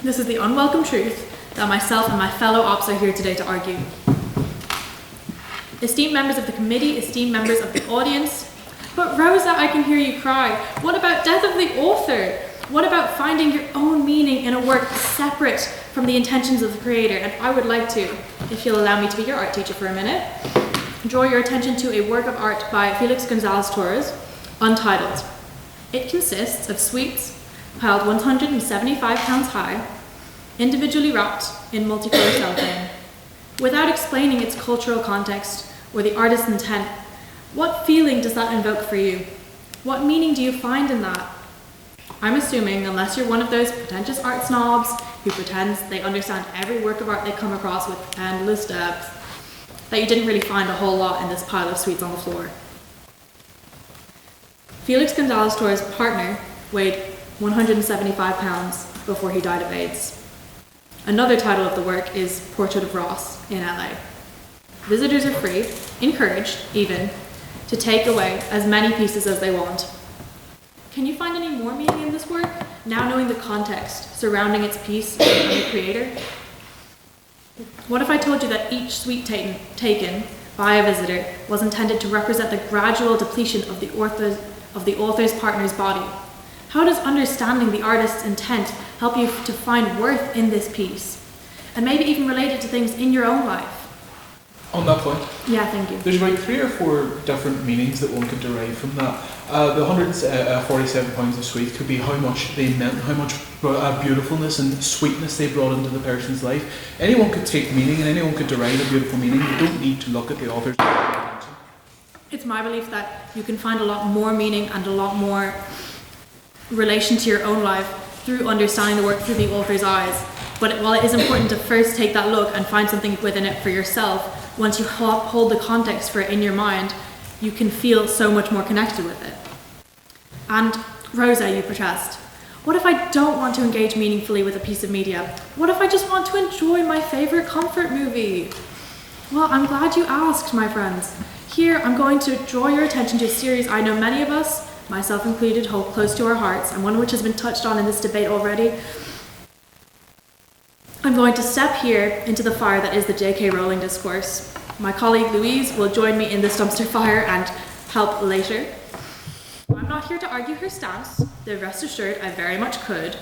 This is the unwelcome truth that myself and my fellow ops are here today to argue. Esteemed members of the committee, esteemed members of the audience, but Rosa, I can hear you cry. What about death of the author? What about finding your own meaning in a work separate from the intentions of the creator? And I would like to, if you'll allow me to be your art teacher for a minute, draw your attention to a work of art by Felix Gonzalez Torres, untitled. It consists of sweets piled 175 pounds high, individually wrapped in multicolored cellophane. Without explaining its cultural context or the artist's intent, what feeling does that invoke for you? What meaning do you find in that? I'm assuming, unless you're one of those pretentious art snobs who pretends they understand every work of art they come across with endless depth, that you didn't really find a whole lot in this pile of sweets on the floor. Felix Gonzalez Torres' partner weighed 175 pounds before he died of AIDS. Another title of the work is Portrait of Ross in LA. Visitors are free, encouraged even, to take away as many pieces as they want. Can you find any more meaning in this work, now knowing the context surrounding its piece and the creator? What if I told you that each sweet taken by a visitor was intended to represent the gradual depletion of the author's partner's body? How does understanding the artist's intent help you to find worth in this piece? And maybe even relate it to things in your own life? On that point, yeah, thank you. There's about 3 or 4 different meanings that one could derive from that. The 147 pounds of sweet could be how much they meant, how much beautifulness and sweetness they brought into the person's life. Anyone could take meaning and anyone could derive a beautiful meaning. You don't need to look at the author's intention. It's my belief that you can find a lot more meaning and a lot more relation to your own life through understanding the work through the author's eyes. But while it is important to first take that look and find something within it for yourself, once you hold the context for it in your mind, you can feel so much more connected with it. And Rosa, you protest. What if I don't want to engage meaningfully with a piece of media? What if I just want to enjoy my favorite comfort movie? Well, I'm glad you asked, my friends. Here, I'm going to draw your attention to a series I know many of us, myself included, hold close to our hearts, and one which has been touched on in this debate already. I'm going to step here into the fire that is the J.K. Rowling discourse. My colleague Louise will join me in this dumpster fire and help later. I'm I'm not here to argue her stance, though rest assured I very much could,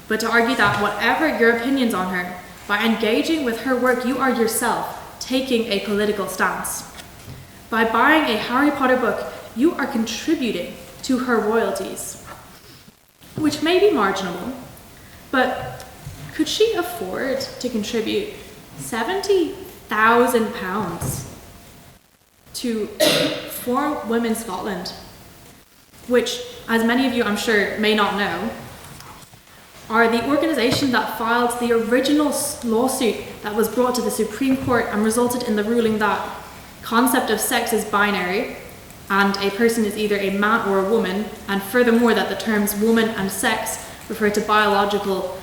but to argue that whatever your opinions on her, by engaging with her work you are yourself taking a political stance. By buying a Harry Potter book, you are contributing to her royalties, which may be marginal, but could she afford to contribute £70,000 to Form Women Scotland, which, as many of you I'm sure may not know, are the organisation that filed the original lawsuit that was brought to the Supreme Court and resulted in the ruling that concept of sex is binary and a person is either a man or a woman, and furthermore that the terms woman and sex refer to biological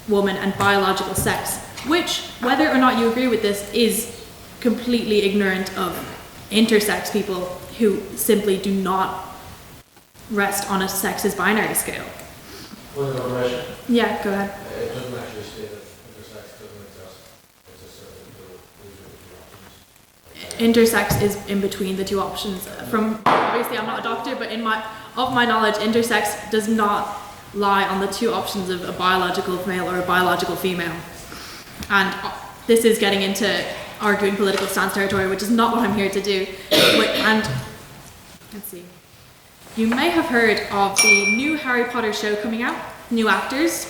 woman and biological sex, which, whether or not you agree with this, is completely ignorant of intersex people who simply do not rest on a sex is binary scale. Point of moderation. Yeah, go ahead. It doesn't actually state that intersex doesn't exist. It's just that Intersex is in between the two options. From obviously, I'm not a doctor, but of my knowledge, intersex does not lie on the two options of a biological male or a biological female. And this is getting into arguing political stance territory, which is not what I'm here to do. And let's see. You may have heard of the new Harry Potter show coming out, new actors,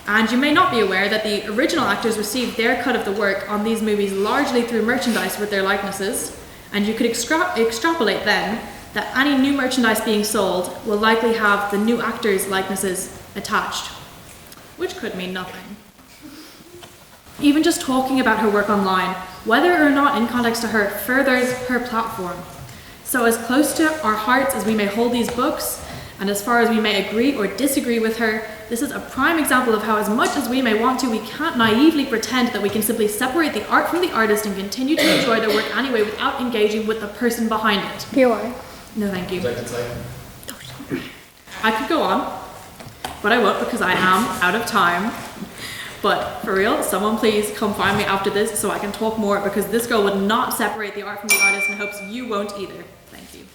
and you may not be aware that the original actors received their cut of the work on these movies largely through merchandise with their likenesses, and you could extrapolate then that any new merchandise being sold will likely have the new actors' likenesses attached, which could mean nothing. Even just talking about her work online, whether or not in context to her, furthers her platform. So as close to our hearts as we may hold these books, and as far as we may agree or disagree with her, this is a prime example of how, as much as we may want to, we can't naively pretend that we can simply separate the art from the artist and continue to enjoy their work anyway without engaging with the person behind it. POI. No, thank you. I could go on, but I won't because I am out of time. But for real, someone please come find me after this so I can talk more, because this girl would not separate the art from the artist and hopes you won't either. Thank you.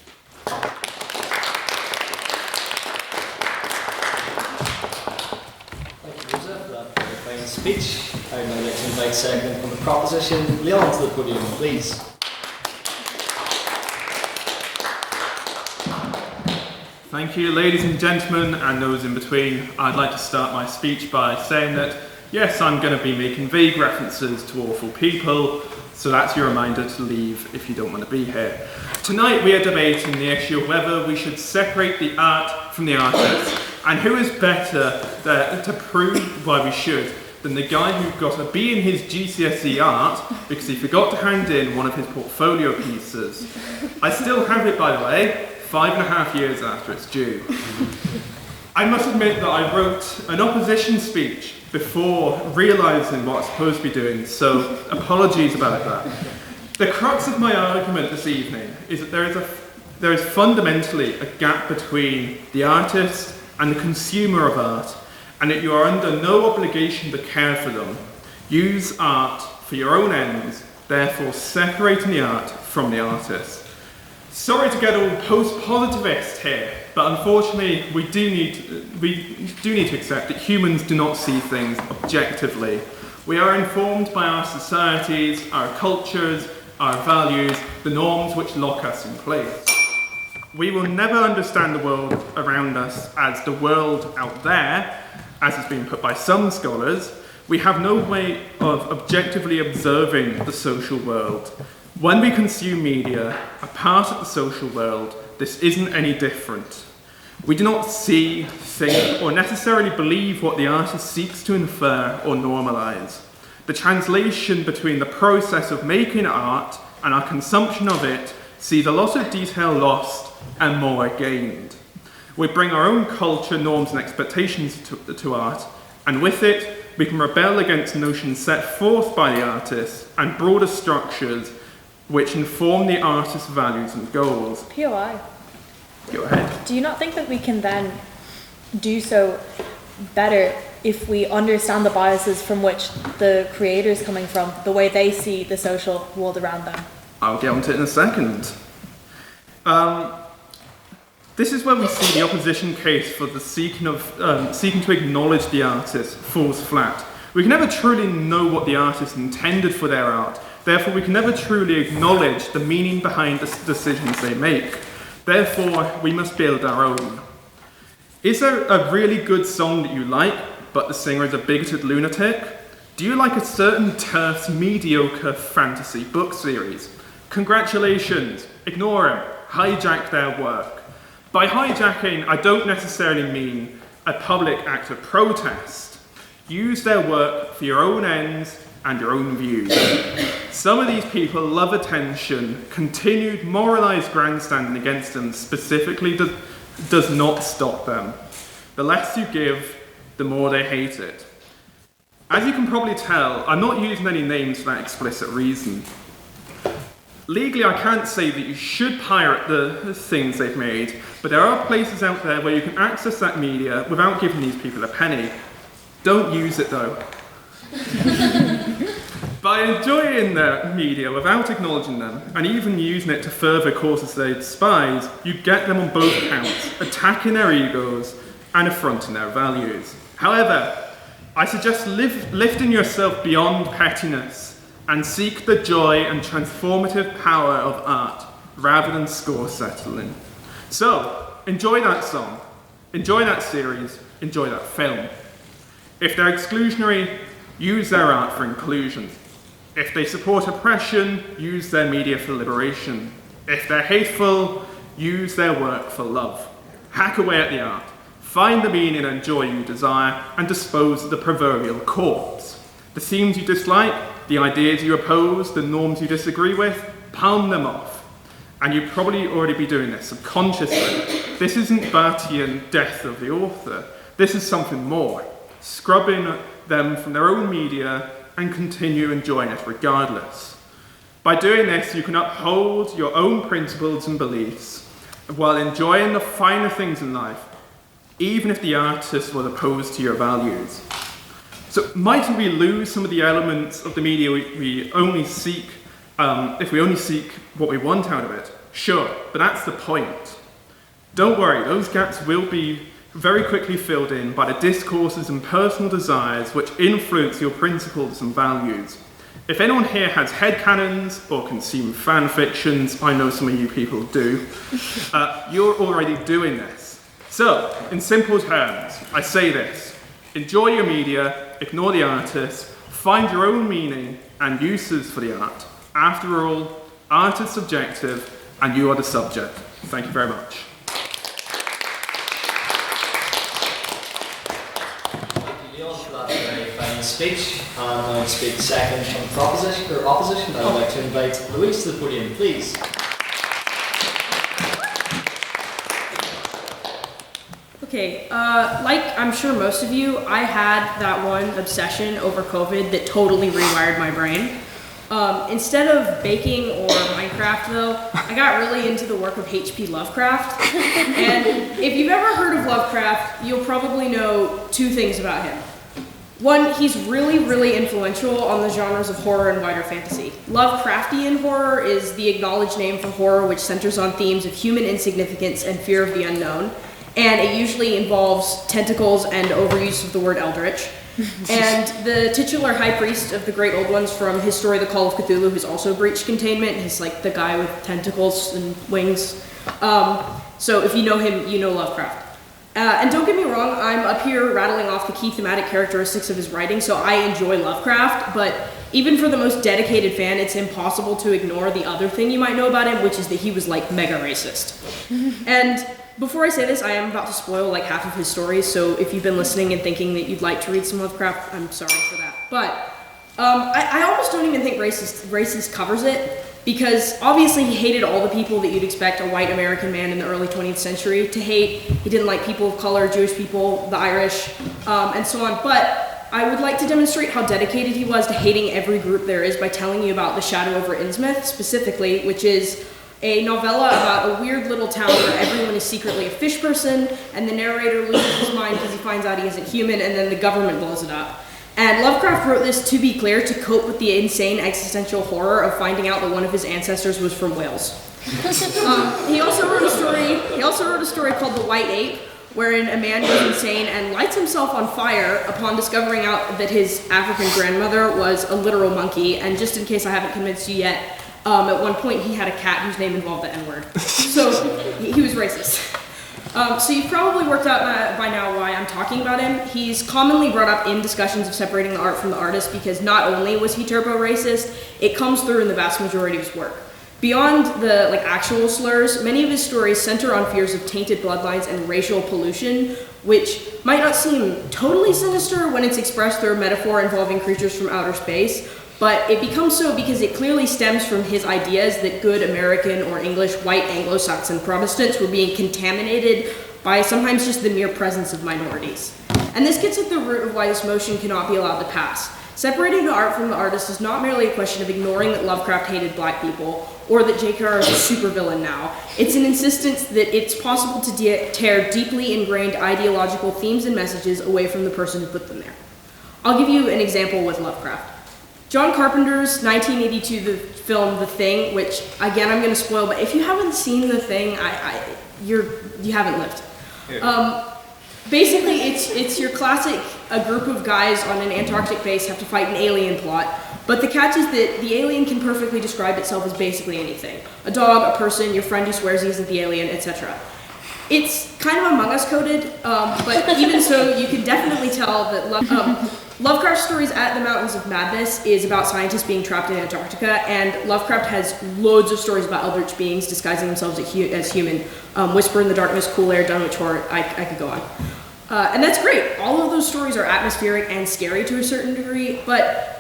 Thank you, Rosa, for that very fine speech. I would now like to invite second on the proposition, Leon, to the podium, please. Thank you, ladies and gentlemen, and those in between. I'd like to start my speech by saying that, yes, I'm going to be making vague references to awful people, so that's your reminder to leave if you don't want to be here. Tonight we are debating the issue of whether we should separate the art from the artist, and who is better to prove why we should than the guy who got a B in his GCSE art because he forgot to hand in one of his portfolio pieces. I still have it, by the way, 5.5 years after it's due. I must admit that I wrote an opposition speech before realising what I was supposed to be doing, so apologies about that. The crux of my argument this evening is that there is fundamentally a gap between the artist and the consumer of art, and that you are under no obligation to care for them. Use art for your own ends, therefore separating the art from the artist. Sorry to get all post-positivist here, but unfortunately we do need to accept that humans do not see things objectively. We are informed by our societies, our cultures, our values, the norms which lock us in place. We will never understand the world around us as the world out there, as has been put by some scholars. We have no way of objectively observing the social world. When we consume media, a part of the social world, this isn't any different. We do not see, think, or necessarily believe what the artist seeks to infer or normalise. The translation between the process of making art and our consumption of it sees a lot of detail lost and more gained. We bring our own culture, norms and expectations to art, and with it, we can rebel against notions set forth by the artist and broader structures which inform the artist's values and goals. POI. Go ahead. Do you not think that we can then do so better if we understand the biases from which the creator is coming from, the way they see the social world around them? I'll get onto it in a second. This is where we see the opposition case for the seeking to acknowledge the artist falls flat. We can never truly know what the artist intended for their art. Therefore, we can never truly acknowledge the meaning behind the decisions they make. Therefore, we must build our own. Is there a really good song that you like, but the singer is a bigoted lunatic? Do you like a certain terse, mediocre fantasy book series? Congratulations, ignore them, hijack their work. By hijacking, I don't necessarily mean a public act of protest. Use their work for your own ends and your own views. Some of these people love attention. Continued moralised grandstanding against them specifically does not stop them. The less you give, the more they hate it. As you can probably tell, I'm not using any names for that explicit reason. Legally, I can't say that you should pirate the things they've made, but there are places out there where you can access that media without giving these people a penny. Don't use it though. By enjoying their media without acknowledging them, and even using it to further causes they despise, you get them on both counts, attacking their egos and affronting their values. However, I suggest lifting yourself beyond pettiness and seek the joy and transformative power of art rather than score settling. So, enjoy that song, enjoy that series, enjoy that film. If they're exclusionary, use their art for inclusion. If they support oppression, use their media for liberation. If they're hateful, use their work for love. Hack away at the art. Find the meaning and joy you desire, and dispose of the proverbial corpse. The themes you dislike, the ideas you oppose, the norms you disagree with, palm them off. And you'd probably already be doing this subconsciously. This isn't Bartian death of the author. This is something more. Scrubbing them from their own media and continue enjoying it regardless. By doing this, you can uphold your own principles and beliefs while enjoying the finer things in life, even if the artist was opposed to your values. So mightn't we lose some of the elements of the media we only seek, if we only seek what we want out of it? Sure, but that's the point. Don't worry, those gaps will be very quickly filled in by the discourses and personal desires which influence your principles and values. If anyone here has headcanons or consume fan fictions, I know some of you people do, you're already doing this. So, in simple terms, I say this: enjoy your media, ignore the artist, find your own meaning and uses for the art. After all, art is subjective and you are the subject. Thank you very much. Speech, and I speak second from proposition or opposition. I would like to invite Louise to the podium, please. Okay, like I'm sure most of you, I had that one obsession over COVID that totally rewired my brain. Instead of baking or Minecraft though, I got really into the work of H.P. Lovecraft. And if you've ever heard of Lovecraft, you'll probably know two things about him. One, he's really, really influential on the genres of horror and wider fantasy. Lovecraftian horror is the acknowledged name for horror which centers on themes of human insignificance and fear of the unknown. And it usually involves tentacles and overuse of the word eldritch. And the titular high priest of the Great Old Ones from his story, The Call of Cthulhu, who's also breached containment. He's like the guy with tentacles and wings. So if you know him, you know Lovecraft. And don't get me wrong, I'm up here rattling off the key thematic characteristics of his writing, so I enjoy Lovecraft, but even for the most dedicated fan, it's impossible to ignore the other thing you might know about him, which is that he was like mega racist. And before I say this, I am about to spoil like half of his stories, so if you've been listening and thinking that you'd like to read some Lovecraft, I'm sorry for that. But I almost don't even think racist covers it, because obviously he hated all the people that you'd expect a white American man in the early 20th century to hate. He didn't like people of color, Jewish people, the Irish, and so on. But I would like to demonstrate how dedicated he was to hating every group there is by telling you about The Shadow over Innsmouth, specifically, which is a novella about a weird little town where everyone is secretly a fish person, and the narrator loses his mind because he finds out he isn't human, and then the government blows it up. And Lovecraft wrote this, to be clear, to cope with the insane existential horror of finding out that one of his ancestors was from Wales. He also wrote also wrote a story called The White Ape, wherein a man goes insane and lights himself on fire upon discovering out that his African grandmother was a literal monkey. And just in case I haven't convinced you yet, at one point he had a cat whose name involved the N-word. So he was racist. So you've probably worked out by now why I'm talking about him. He's commonly brought up in discussions of separating the art from the artist because not only was he turbo-racist, it comes through in the vast majority of his work. Beyond the actual slurs, many of his stories center on fears of tainted bloodlines and racial pollution, which might not seem totally sinister when it's expressed through a metaphor involving creatures from outer space, but it becomes so because it clearly stems from his ideas that good American or English white Anglo-Saxon Protestants were being contaminated by sometimes just the mere presence of minorities. And this gets at the root of why this motion cannot be allowed to pass. Separating the art from the artist is not merely a question of ignoring that Lovecraft hated black people, or that J.K.R. is a supervillain now. It's an insistence that it's possible to tear deeply ingrained ideological themes and messages away from the person who put them there. I'll give you an example with Lovecraft. John Carpenter's 1982 film The Thing, which again I'm going to spoil, but if you haven't seen The Thing, you haven't lived. Basically, it's your classic, a group of guys on an Antarctic base have to fight an alien plot, but the catch is that the alien can perfectly describe itself as basically anything. A dog, a person, your friend who swears he isn't the alien, etc. It's kind of Among Us coded, but even so, you can definitely tell that Lovecraft's stories At the Mountains of Madness is about scientists being trapped in Antarctica, and Lovecraft has loads of stories about eldritch beings disguising themselves as human. Whisper in the Darkness, Cool Air, Dunwich Horror, I could go on. And that's great. All of those stories are atmospheric and scary to a certain degree, but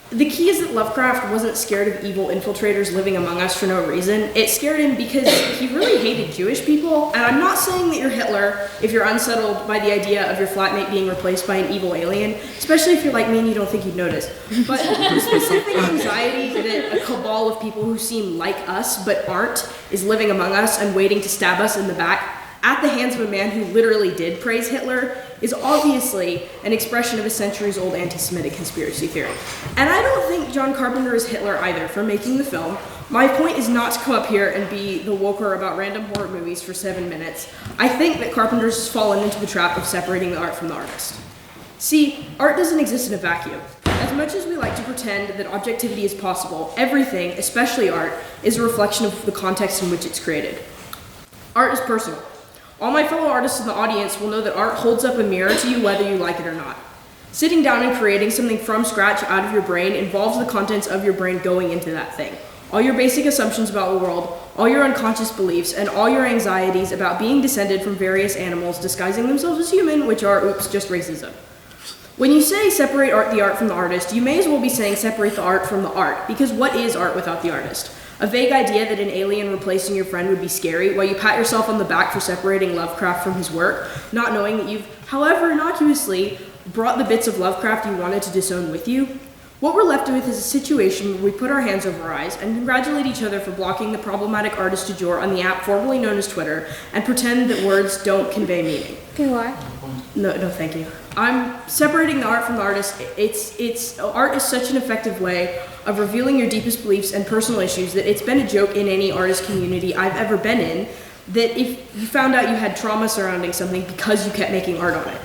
the key is that Lovecraft wasn't scared of evil infiltrators living among us for no reason. It scared him because he really hated Jewish people, and I'm not saying that you're Hitler if you're unsettled by the idea of your flatmate being replaced by an evil alien, especially if you're like me and you don't think you'd notice. But the specific anxiety that a cabal of people who seem like us but aren't is living among us and waiting to stab us in the back at the hands of a man who literally did praise Hitler is obviously an expression of a centuries-old anti-Semitic conspiracy theory. And I don't think John Carpenter is Hitler either for making the film. My point is not to come up here and be the woker about random horror movies for 7 minutes. I think that Carpenter's fallen into the trap of separating the art from the artist. See, art doesn't exist in a vacuum. As much as we like to pretend that objectivity is possible, everything, especially art, is a reflection of the context in which it's created. Art is personal. All my fellow artists in the audience will know that art holds up a mirror to you whether you like it or not. Sitting down and creating something from scratch out of your brain involves the contents of your brain going into that thing. All your basic assumptions about the world, all your unconscious beliefs, and all your anxieties about being descended from various animals disguising themselves as human, which are, oops, just racism. When you say separate the art from the artist, you may as well be saying separate the art from the art, because what is art without the artist? A vague idea that an alien replacing your friend would be scary, while you pat yourself on the back for separating Lovecraft from his work, not knowing that you've, however innocuously, brought the bits of Lovecraft you wanted to disown with you. What we're left with is a situation where we put our hands over our eyes and congratulate each other for blocking the problematic artist du jour on the app formerly known as Twitter, and pretend that words don't convey meaning. Okay, why? No, thank you. I'm separating the art from the artist. Art is such an effective way of revealing your deepest beliefs and personal issues that it's been a joke in any artist community I've ever been in, that if you found out you had trauma surrounding something because you kept making art on it.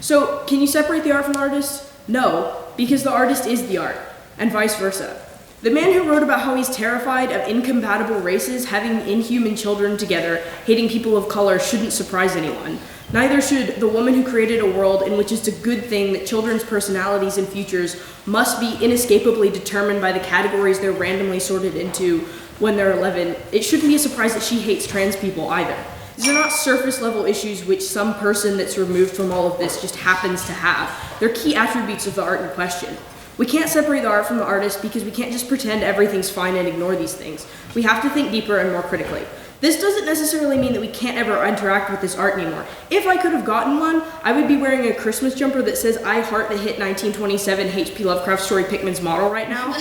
So, can you separate the art from the artist? No, because the artist is the art, and vice versa. The man who wrote about how he's terrified of incompatible races having inhuman children together, hating people of color, shouldn't surprise anyone. Neither should the woman who created a world in which it's a good thing that children's personalities and futures must be inescapably determined by the categories they're randomly sorted into when they're 11. It shouldn't be a surprise that she hates trans people either. These are not surface level issues which some person that's removed from all of this just happens to have. They're key attributes of the art in question. We can't separate the art from the artist because we can't just pretend everything's fine and ignore these things. We have to think deeper and more critically. This doesn't necessarily mean that we can't ever interact with this art anymore. If I could have gotten one, I would be wearing a Christmas jumper that says I heart the hit 1927 H.P. Lovecraft story Pickman's model right now.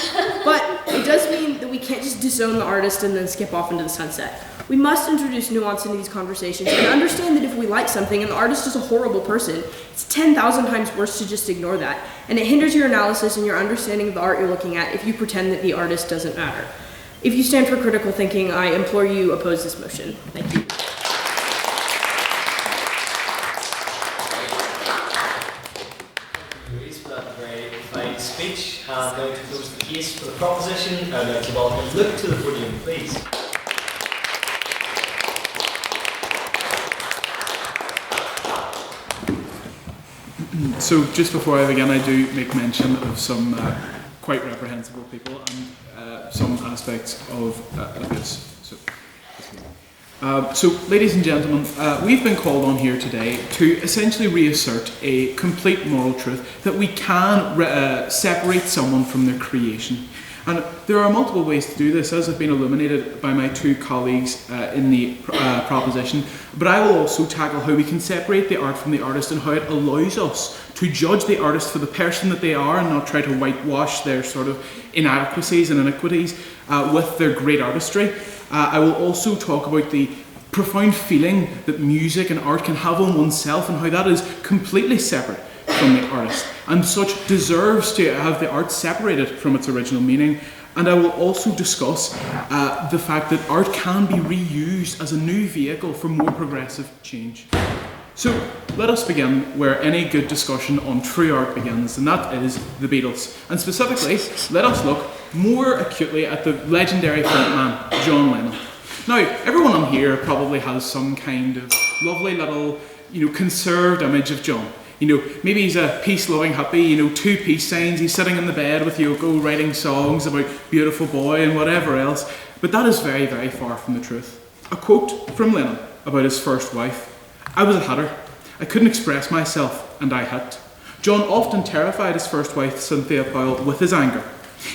But it does mean that we can't just disown the artist and then skip off into the sunset. We must introduce nuance into these conversations and understand that if we like something and the artist is a horrible person, it's 10,000 times worse to just ignore that. And it hinders your analysis and your understanding of the art you're looking at if you pretend that the artist doesn't matter. If you stand for critical thinking, I implore you oppose this motion. Thank you. now to close the case for the proposition, I'd like to welcome Luke to the podium, please. So just before I begin, I do make mention of some quite reprehensible people and some aspects of this. So, ladies and gentlemen, we've been called on here today to essentially reassert a complete moral truth that we can separate someone from their creation. And there are multiple ways to do this, as have been illuminated by my two colleagues in the proposition. But I will also tackle how we can separate the art from the artist and how it allows us to judge the artist for the person that they are and not try to whitewash their sort of inadequacies and iniquities with their great artistry. I will also talk about the profound feeling that music and art can have on oneself and how that is completely separate from the artist and such deserves to have the art separated from its original meaning. And I will also discuss the fact that art can be reused as a new vehicle for more progressive change. So let us begin where any good discussion on true art begins, and that is the Beatles. And specifically, let us look more acutely at the legendary frontman, John Lennon. Now, everyone on here probably has some kind of lovely little, conserved image of John. Maybe he's a peace-loving hippie, two peace signs, he's sitting in the bed with Yoko writing songs about Beautiful Boy and whatever else. But that is very, very far from the truth. A quote from Lennon about his first wife. I was a hitter. I couldn't express myself, and I hit. John often terrified his first wife, Cynthia Powell, with his anger.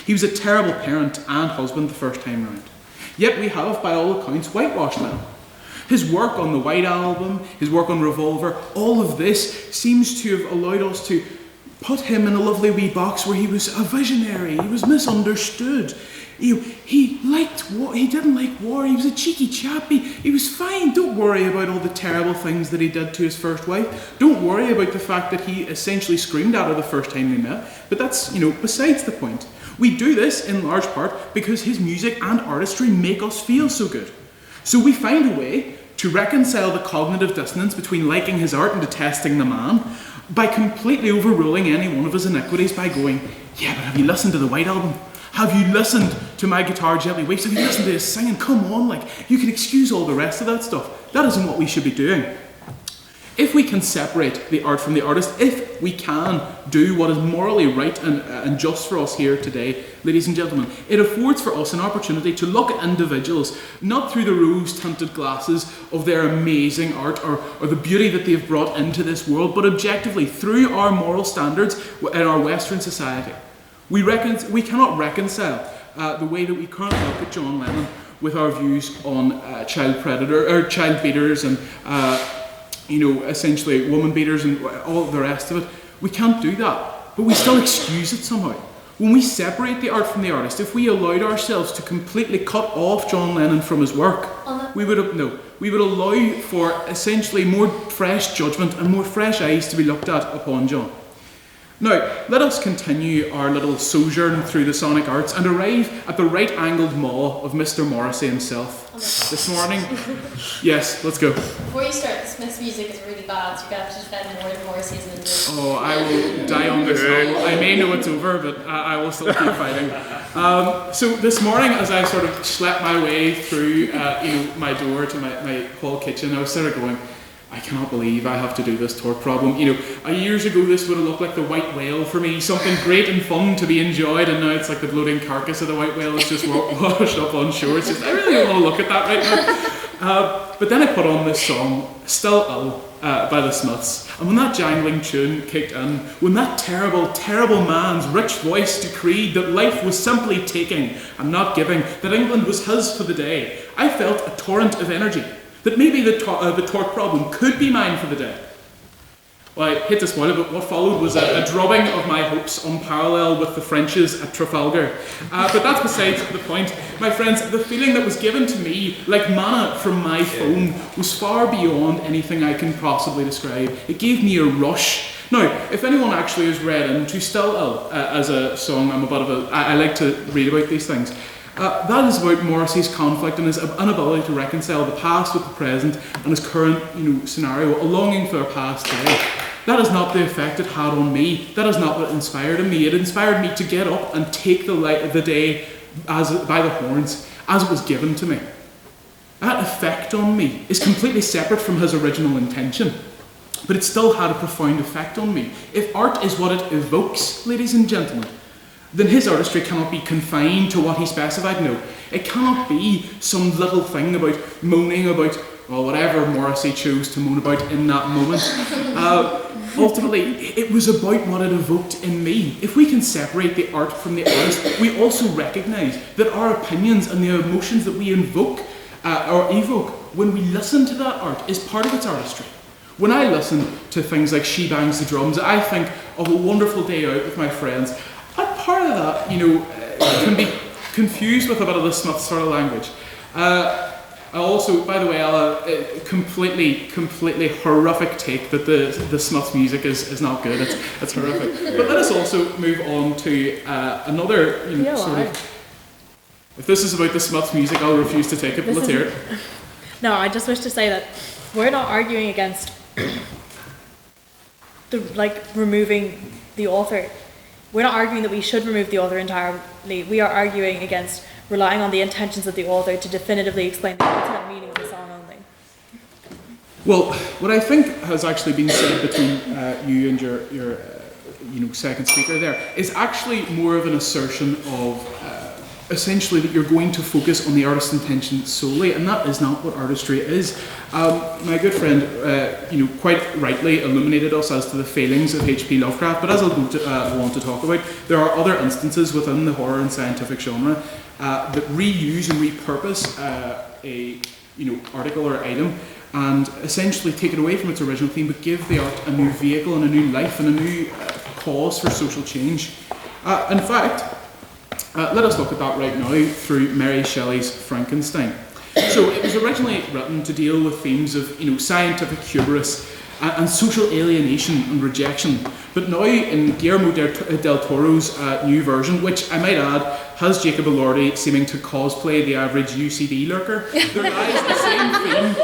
He was a terrible parent and husband the first time round. Yet we have, by all accounts, whitewashed Lennon. His work on the White Album, his work on Revolver, all of this seems to have allowed us to put him in a lovely wee box where he was a visionary, he was misunderstood. He liked war, he didn't like war, he was a cheeky chap, he was fine. Don't worry about all the terrible things that he did to his first wife. Don't worry about the fact that he essentially screamed at her the first time they met. But that's, besides the point. We do this in large part because his music and artistry make us feel so good. So we find a way to reconcile the cognitive dissonance between liking his art and detesting the man by completely overruling any one of his iniquities by going, yeah, but have you listened to the White Album? Have you listened to My Guitar Gently Weeps? Have you listened to his singing? Come on, you can excuse all the rest of that stuff. That isn't what we should be doing. If we can separate the art from the artist, if we can do what is morally right and just for us here today, ladies and gentlemen, it affords for us an opportunity to look at individuals, not through the rose-tinted glasses of their amazing art or the beauty that they've brought into this world, but objectively through our moral standards in our Western society. We cannot reconcile the way that we currently look at John Lennon with our views on child beaters and essentially woman beaters and all the rest of it. We can't do that, but we still excuse it somehow. When we separate the art from the artist, if we allowed ourselves to completely cut off John Lennon from his work, we would allow for essentially more fresh judgment and more fresh eyes to be looked at upon John. Now, let us continue our little sojourn through the sonic arts and arrive at the right-angled maw of Mr. Morrissey himself this morning. Yes, let's go. Before you start, the Smiths music is really bad, so you're going to have to defend more than Morrissey's in this. Oh, I will die on this hill. I may know it's over, but I will still keep fighting. So this morning, as I sort of schlepped my way through my door to my hall kitchen, I was sort of going, I cannot believe I have to do this torque problem. Years ago this would have looked like the white whale for me, something great and fun to be enjoyed, and now it's like the floating carcass of the white whale that's just washed up on shore. It's just, I really don't want to look at that right now. But then I put on this song, Still Ill, by the Smiths, and when that jangling tune kicked in, when that terrible, terrible man's rich voice decreed that life was simply taking and not giving, that England was his for the day, I felt a torrent of energy. That maybe the torque problem could be mine for the day. Well, I hate to spoil it, but what followed was a drubbing of my hopes unparalleled with the Frenches at Trafalgar. But that's besides the point. My friends, the feeling that was given to me, like manna from my phone, was far beyond anything I can possibly describe. It gave me a rush. Now, if anyone actually has read into Still Ill as a song, I like to read about these things. That is about Morrissey's conflict and his inability to reconcile the past with the present and his current, scenario, a longing for a past day. That is not the effect it had on me. That is not what inspired in me. It inspired me to get up and take the day by the horns as it was given to me. That effect on me is completely separate from his original intention, but it still had a profound effect on me. If art is what it evokes, ladies and gentlemen, then his artistry cannot be confined to what he specified. No, it cannot be some little thing about moaning about, well, whatever Morrissey chose to moan about in that moment. Ultimately, it was about what it evoked in me. If we can separate the art from the artist, we also recognise that our opinions and the emotions that we invoke or evoke when we listen to that art is part of its artistry. When I listen to things like She Bangs the Drums, I think of a wonderful day out with my friends. And part of that, can be confused with a bit of the Smith sort of language. I also, by the way, a completely horrific take that the Smiths music is not good. It's horrific. But let us also move on to another sort of. If this is about the Smiths music, I'll refuse to take it. But let's hear it. No, I just wish to say that we're not arguing against removing the author. We're not arguing that we should remove the author entirely. We are arguing against relying on the intentions of the author to definitively explain the ultimate meaning of the song only. Well, what I think has actually been said between you and your second speaker there is actually more of an assertion of essentially that you're going to focus on the artist's intention solely, and that is not what artistry is. My good friend, quite rightly illuminated us as to the failings of H.P. Lovecraft, but as I'll go on to talk about, there are other instances within the horror and scientific genre that reuse and repurpose a article or item and essentially take it away from its original theme, but give the art a new vehicle and a new life and a new cause for social change. In fact, let us look at that right now through Mary Shelley's Frankenstein. So it was originally written to deal with themes of scientific hubris and social alienation and rejection. But now in Guillermo del Toro's new version, which I might add has Jacob Elordi seeming to cosplay the average UCD lurker, there lies the same theme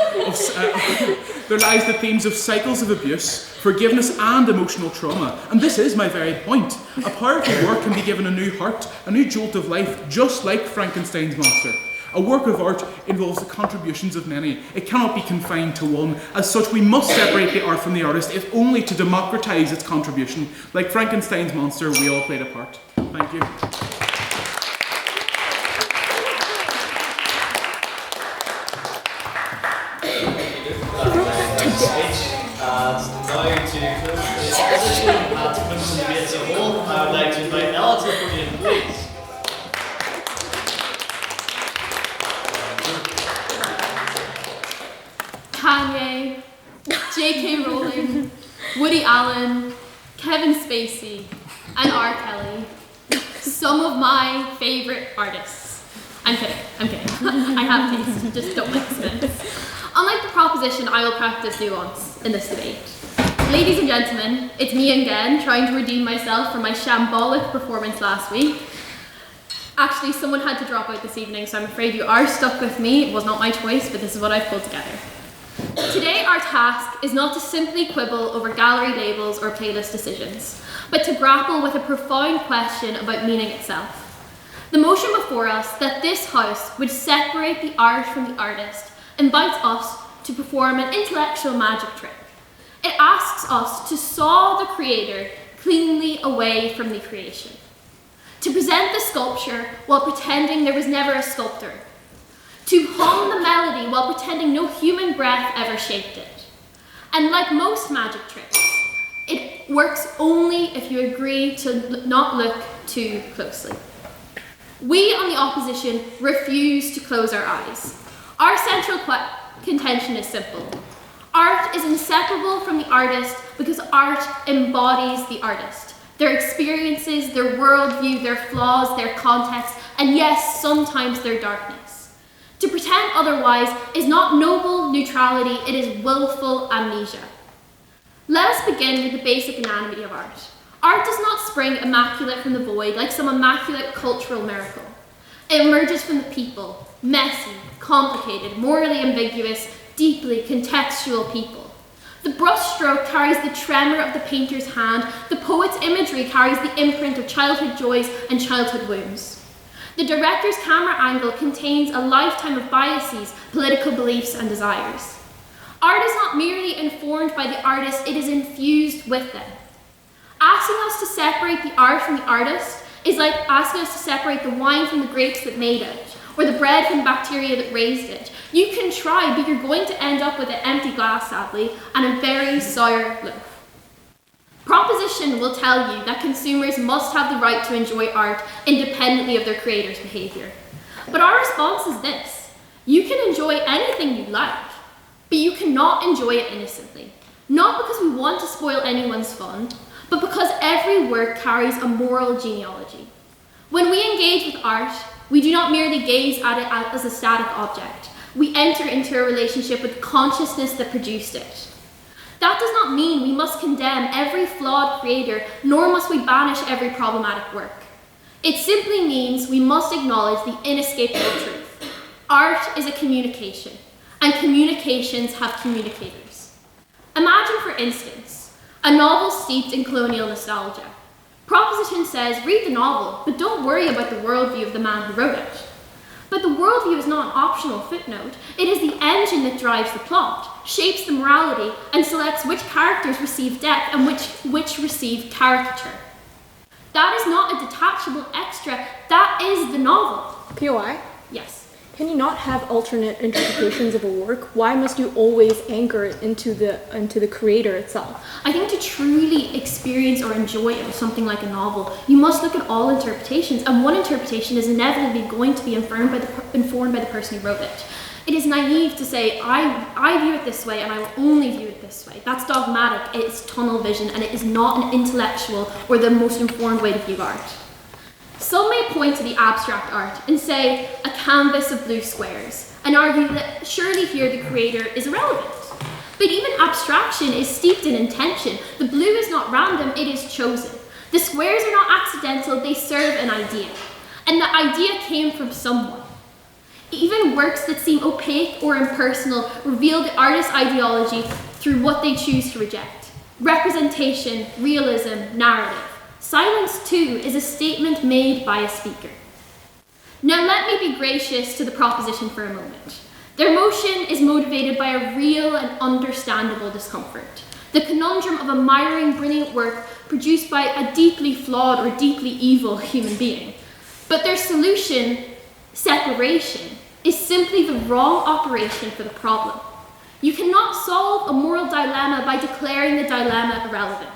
there lies the themes of cycles of abuse, forgiveness and emotional trauma. And this is my very point. A powerful work can be given a new heart, a new jolt of life, just like Frankenstein's monster. A work of art involves the contributions of many. It cannot be confined to one. As such, we must separate the art from the artist, if only to democratise its contribution. Like Frankenstein's monster, we all played a part. Thank you. Now to close the opposition and to put some debate as a whole, I would like to invite Ella to the podium, please. Kanye, J.K. Rowling, Woody Allen, Kevin Spacey, and R. Kelly. Some of my favourite artists. I'm kidding. I have taste, just don't like Smiths. Unlike the proposition, I will practice nuance in this debate. Ladies and gentlemen, it's me again, trying to redeem myself from my shambolic performance last week. Actually, someone had to drop out this evening, so I'm afraid you are stuck with me. It was not my choice, but this is what I've pulled together. Today, our task is not to simply quibble over gallery labels or playlist decisions, but to grapple with a profound question about meaning itself. The motion before us that this house would separate the art from the artist invites us to perform an intellectual magic trick. It asks us to saw the creator cleanly away from the creation, to present the sculpture while pretending there was never a sculptor, to hum the melody while pretending no human breath ever shaped it. And like most magic tricks, it works only if you agree to not look too closely. We on the opposition refuse to close our eyes. Our central contention is simple. Art is inseparable from the artist because art embodies the artist, their experiences, their worldview, their flaws, their context, and yes, sometimes their darkness. To pretend otherwise is not noble neutrality, it is willful amnesia. Let us begin with the basic anatomy of art. Art does not spring immaculate from the void like some immaculate cultural miracle. It emerges from the people, messy, complicated, morally ambiguous, deeply contextual people. The The brushstroke carries the tremor of the painter's hand. The poet's imagery carries the imprint of childhood joys and childhood wounds. The director's camera angle contains a lifetime of biases, political beliefs, and desires. Art is not merely informed by the artist, it is infused with them. Asking us to separate the art from the artist is like asking us to separate the wine from the grapes that made it, or the bread from the bacteria that raised it. You can try, but you're going to end up with an empty glass, sadly, and a very sour loaf. Proposition will tell you that consumers must have the right to enjoy art independently of their creator's behavior. But our response is this: you can enjoy anything you like, but you cannot enjoy it innocently. Not because we want to spoil anyone's fun, but because every work carries a moral genealogy. When we engage with art, we do not merely gaze at it as a static object. We enter into a relationship with the consciousness that produced it. That does not mean we must condemn every flawed creator, nor must we banish every problematic work. It simply means we must acknowledge the inescapable truth. Art is a communication, and communications have communicators. Imagine, for instance, a novel steeped in colonial nostalgia. Proposition says, read the novel, but don't worry about the worldview of the man who wrote it. But the worldview is not an optional footnote. It is the engine that drives the plot, shapes the morality, and selects which characters receive depth and which receive caricature. That is not a detachable extra, that is the novel. POI? Yes. Can you not have alternate interpretations of a work? Why must you always anchor it into the creator itself? I think to truly experience or enjoy something like a novel, you must look at all interpretations, and one interpretation is inevitably going to be informed by the person who wrote it. It is naive to say, I view it this way and I will only view it this way. That's dogmatic, it's tunnel vision, and it is not an intellectual or the most informed way to view art. Some may point to the abstract art and say a canvas of blue squares, and argue that surely here the creator is irrelevant. But even abstraction is steeped in intention. The blue is not random, it is chosen. The squares are not accidental, they serve an idea. And the idea came from someone. Even works that seem opaque or impersonal reveal the artist's ideology through what they choose to reject. Representation, realism, narrative. Silence, too, is a statement made by a speaker. Now let me be gracious to the proposition for a moment. Their motion is motivated by a real and understandable discomfort. The conundrum of admiring brilliant work produced by a deeply flawed or deeply evil human being. But their solution, separation, is simply the wrong operation for the problem. You cannot solve a moral dilemma by declaring the dilemma irrelevant.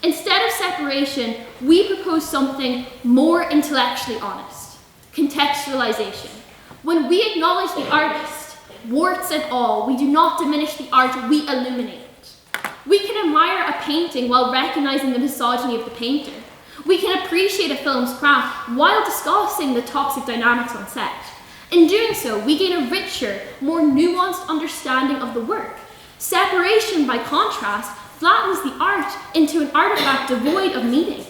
Instead of separation, we propose something more intellectually honest: contextualization. When we acknowledge the artist, warts and all, we do not diminish the art, we illuminate it. We can admire a painting while recognizing the misogyny of the painter. We can appreciate a film's craft while discussing the toxic dynamics on set. In doing so, we gain a richer, more nuanced understanding of the work. Separation, by contrast, flattens the art into an artifact devoid of meaning.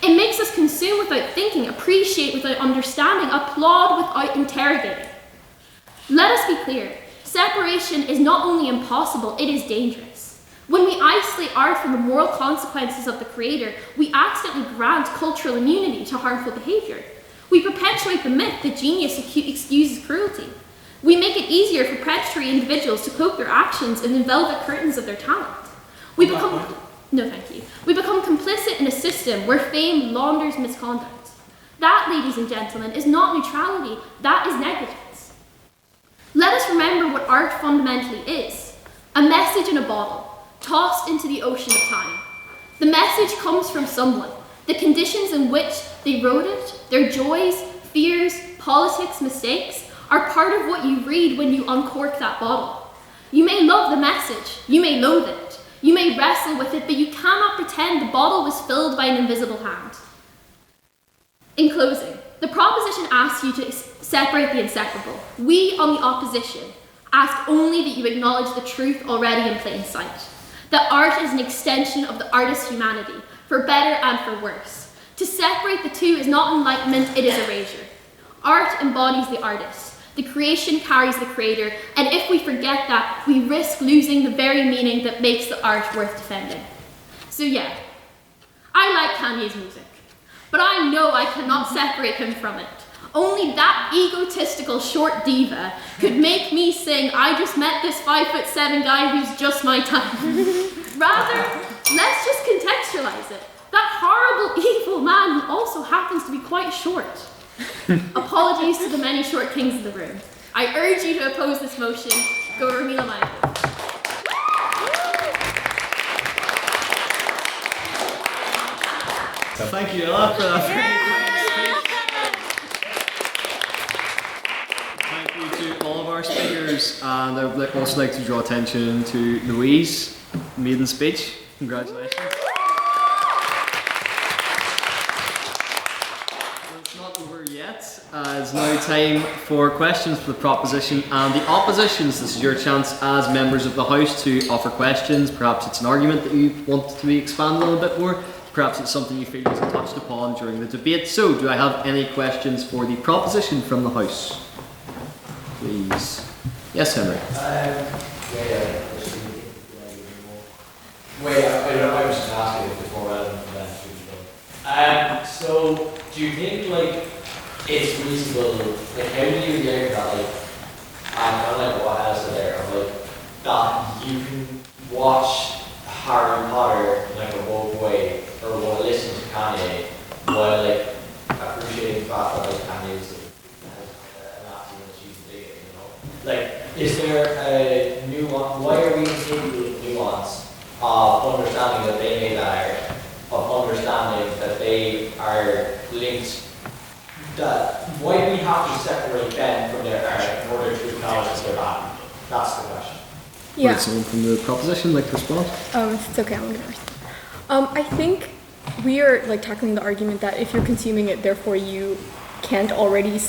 It makes us consume without thinking, appreciate without understanding, applaud without interrogating. Let us be clear, separation is not only impossible, it is dangerous. When we isolate art from the moral consequences of the creator, we accidentally grant cultural immunity to harmful behavior. We perpetuate the myth that genius excuses cruelty. We make it easier for predatory individuals to cloak their actions in the velvet curtains of their talent. We become complicit in a system where fame launders misconduct. That, ladies and gentlemen, is not neutrality, that is negligence. Let us remember what art fundamentally is: a message in a bottle, tossed into the ocean of time. The message comes from someone. The conditions in which they wrote it, their joys, fears, politics, mistakes, are part of what you read when you uncork that bottle. You may love the message, you may loathe it. You may wrestle with it, but you cannot pretend the bottle was filled by an invisible hand. In closing, the proposition asks you to separate the inseparable. We, on the opposition, ask only that you acknowledge the truth already in plain sight. That art is an extension of the artist's humanity, for better and for worse. To separate the two is not enlightenment, it is erasure. Art embodies the artist. The creation carries the creator, and if we forget that, we risk losing the very meaning that makes the art worth defending. So yeah, I like Kanye's music, but I know I cannot separate him from it. Only that egotistical short diva could make me sing I just met this 5'7" guy who's just my type. Rather, let's just contextualize it. That horrible, evil man who also happens to be quite short. Apologies to the many short kings in the room. I urge you to oppose this motion. Go Ramila Michael. So thank you a lot for that. Thank you to all of our speakers, and I would also like to draw attention to Louise, maiden speech. Congratulations. It's not over yet. It's now time for questions for the proposition and the oppositions. This is your chance as members of the House to offer questions. Perhaps it's an argument that you want to be expanded on a bit more. Perhaps it's something you feel wasn't touched upon during the debate. So, do I have any questions for the proposition from the House? Please. Yes, Henry. I was just asking if it's more relevant for them. So, do you think, like, it's reasonable, like, how do you relate that, like, I'm kind of like what else is there, of, like, that you can watch Harry Potter in, like, a woke way, or want to listen to Kanye, while, like, appreciating the fact that, like, Kanye is an actor and she's a bigot, you know? Like, is there a nuance, why are we including the nuance of understanding that they made that art, of understanding that they are linked, that why do we have to separate them from their art in order to acknowledge that they're bad? That's the question. Yeah. Would someone from the proposition like to respond? If it's okay, I'm gonna respond. I think we are like tackling the argument that if you're consuming it, therefore you can't already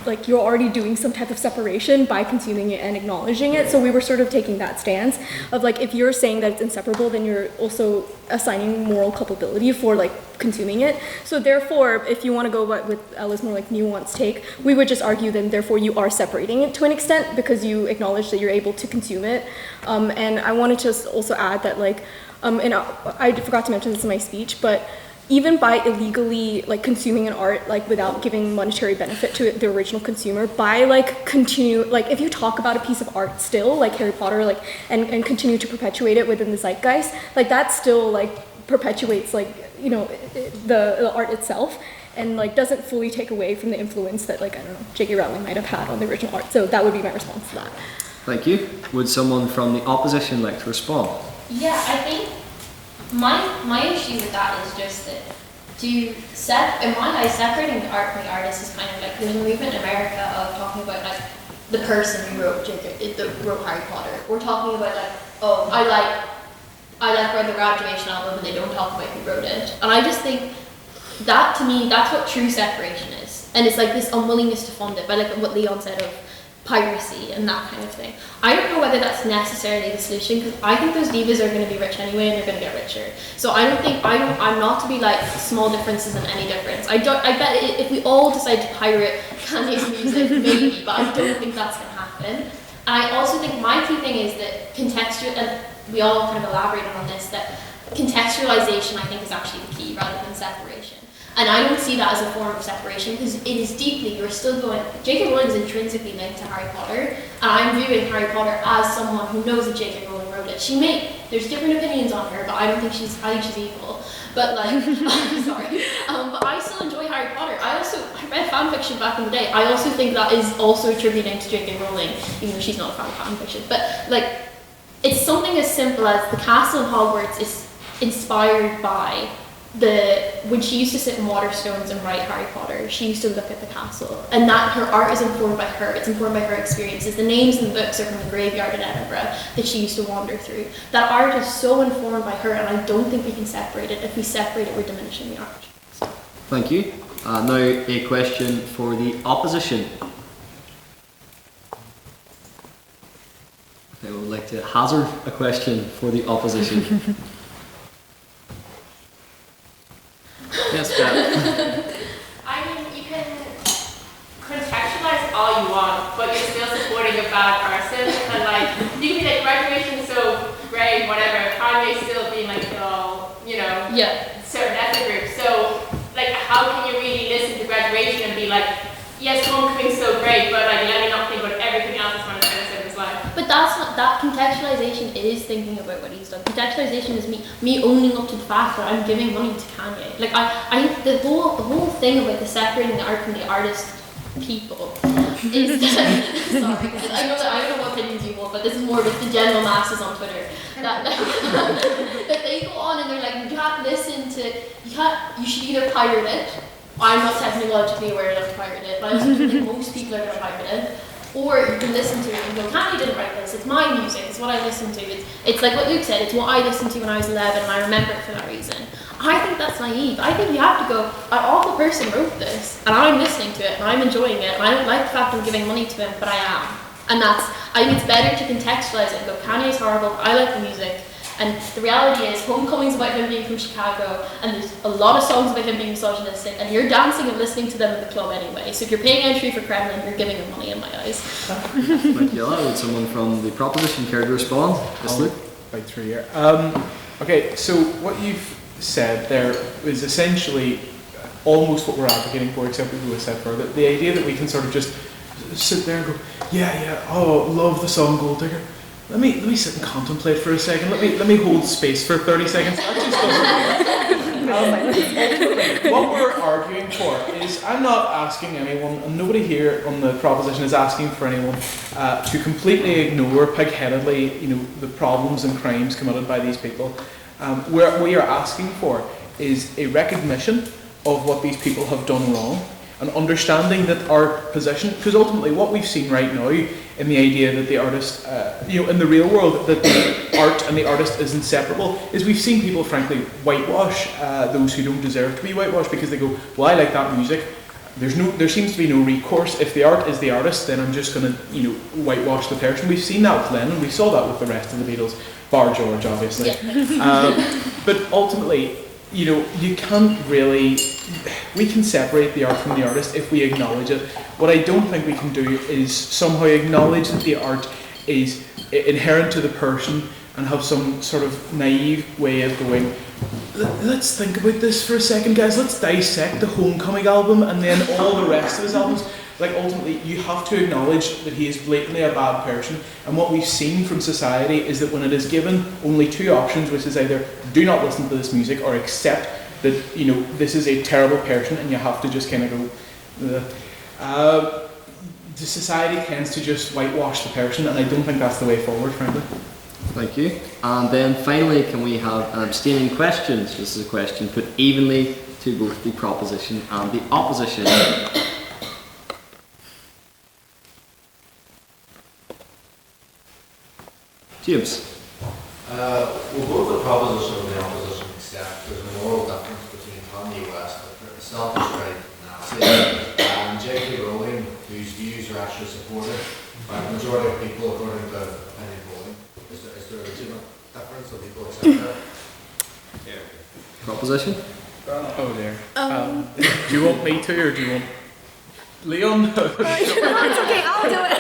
like you're already doing some type of separation by consuming it and acknowledging it. So we were sort of taking that stance of like if you're saying that it's inseparable, then you're also assigning moral culpability for like consuming it. So therefore, if you want to go with Ella's more like nuanced take, we would just argue then therefore you are separating it to an extent because you acknowledge that you're able to consume it. And I wanted to also add that like, and I forgot to mention this in my speech, but even by illegally like consuming an art like without giving monetary benefit to the original consumer, by like like if you talk about a piece of art still like Harry Potter like and continue to perpetuate it within the zeitgeist, like that still like perpetuates like you know the art itself and like doesn't fully take away from the influence that like I don't know J.K. Rowling might have had on the original art. So that would be my response to that. Thank you. Would someone from the opposition like to respond? Yeah, I think my issue with that is just that in my eyes, separating the art from the artist is kind of like there's a movement in America of talking about like the person who wrote Harry Potter. We're talking about like, oh, I like the graduation album, and they don't talk about who wrote it. And I just think that to me, that's what true separation is. And it's like this unwillingness to fund it, by like what Leon said of piracy and that kind of thing. I don't know whether that's necessarily the solution because I think those divas are going to be rich anyway and they're going to get richer. So I'm not to be like small differences in any difference. I bet if we all decide to pirate Kanye's music, maybe, but I don't think that's going to happen. And I also think my key thing is that contextual, and we all kind of elaborated on this, that contextualization I think is actually the key rather than separation. And I don't see that as a form of separation because it is deeply, you're still going, J.K. Rowling is intrinsically linked to Harry Potter, and I'm viewing Harry Potter as someone who knows that J.K. Rowling wrote it. There's different opinions on her, but I think she's evil. But like, I'm sorry. But I still enjoy Harry Potter. I read fan fiction back in the day. I also think that is also attributing to J.K. Rowling, even though she's not a fan of fan fiction. But like, it's something as simple as the castle in Hogwarts is inspired by when she used to sit in Waterstones and write Harry Potter, she used to look at the castle, and that her art is informed by her. It's informed by her experiences. The names in the books are from the graveyard in Edinburgh that she used to wander through. That art is so informed by her, and I don't think we can separate it. If we separate it, we're diminishing the art. Thank you. Now a question for the opposition. I would like to hazard a question for the opposition. Yes, Jack. I mean, you can contextualize all you want, but you're bad person, and like you can be like graduation is so great, whatever. Kanye's still being like, oh, you know, certain ethnic groups. So like, how can you really listen to graduation and be like, yes, homecoming's so great, but like let me not think about everything else that's going to in his life. But that's not, that contextualization is thinking about what he's done. Contextualization is me owning up to the fact that I'm giving money to Kanye. Like I think the whole thing about the separating the art from the artist people is that, sorry, because I don't know what opinions you want, but this is more with the general masses on Twitter. That that they go on and they're like, you can't listen to, you should either pirate it. I'm not technologically aware enough to pirate it, but I think most people are going to pirate it. Or you can listen to it and go, Kanye didn't write this, it's my music, it's what I listen to. It's like what Luke said, it's what I listened to when I was 11 and I remember it for that reason. I think that's naive. I think you have to go, an awful person wrote this, and I'm listening to it, and I'm enjoying it, and I don't like the fact I'm giving money to him, but I am. And I think it's better to contextualize it and go, Kanye's horrible, I like the music. And the reality is, Homecoming's about him being from Chicago, and there's a lot of songs about him being misogynistic, and you're dancing and listening to them at the club anyway. So if you're paying entry for Kremlin, you're giving them money in my eyes. Thank you. Would someone from the proposition care to respond? Yes, Luke? Right through here. Okay, so what you've said there is essentially almost what we're advocating for, except we go a step further. The idea that we can sort of just sit there and go, oh, love the song Gold Digger. Let me sit and contemplate for a second. Let me hold space for 30 seconds. That just doesn't work. What we're arguing for is, I'm not asking anyone, and nobody here on the proposition is asking for anyone to completely ignore pig-headedly, the problems and crimes committed by these people. What we are asking for is a recognition of what these people have done wrong, and understanding that our position, because ultimately what we've seen right now in the idea that the artist, in the real world, that the art and the artist is inseparable, is we've seen people frankly whitewash those who don't deserve to be whitewashed, because they go, well, I like that music. There seems to be no recourse. If the art is the artist, then I'm just going to, whitewash the person. We've seen that with Lennon. We saw that with the rest of the Beatles, bar George, obviously. But ultimately, you can't really. We can separate the art from the artist if we acknowledge it. What I don't think we can do is somehow acknowledge that the art is inherent to the person and have some sort of naive way of going, let's think about this for a second, guys. Let's dissect the Homecoming album and then all the rest of his albums. Like, ultimately, you have to acknowledge that he is blatantly a bad person. And what we've seen from society is that when it is given only two options, which is either do not listen to this music or accept that, this is a terrible person and you have to just kind of go, the society tends to just whitewash the person, and I don't think that's the way forward, frankly. Thank you. And then finally, can we have an abstaining question? So this is a question put evenly to both the proposition and the opposition. James. Well, both the proposition and the opposition accept there's a moral difference between Kanye West, a self-described Nazi, and J.K. Rowling, whose views are actually supported by the majority of people according to opinion polling. Is there a legitimate difference that people accept that? Yeah. Proposition? Oh dear. Do you want me to, or do you want Leon? No, it's okay, I'll do it.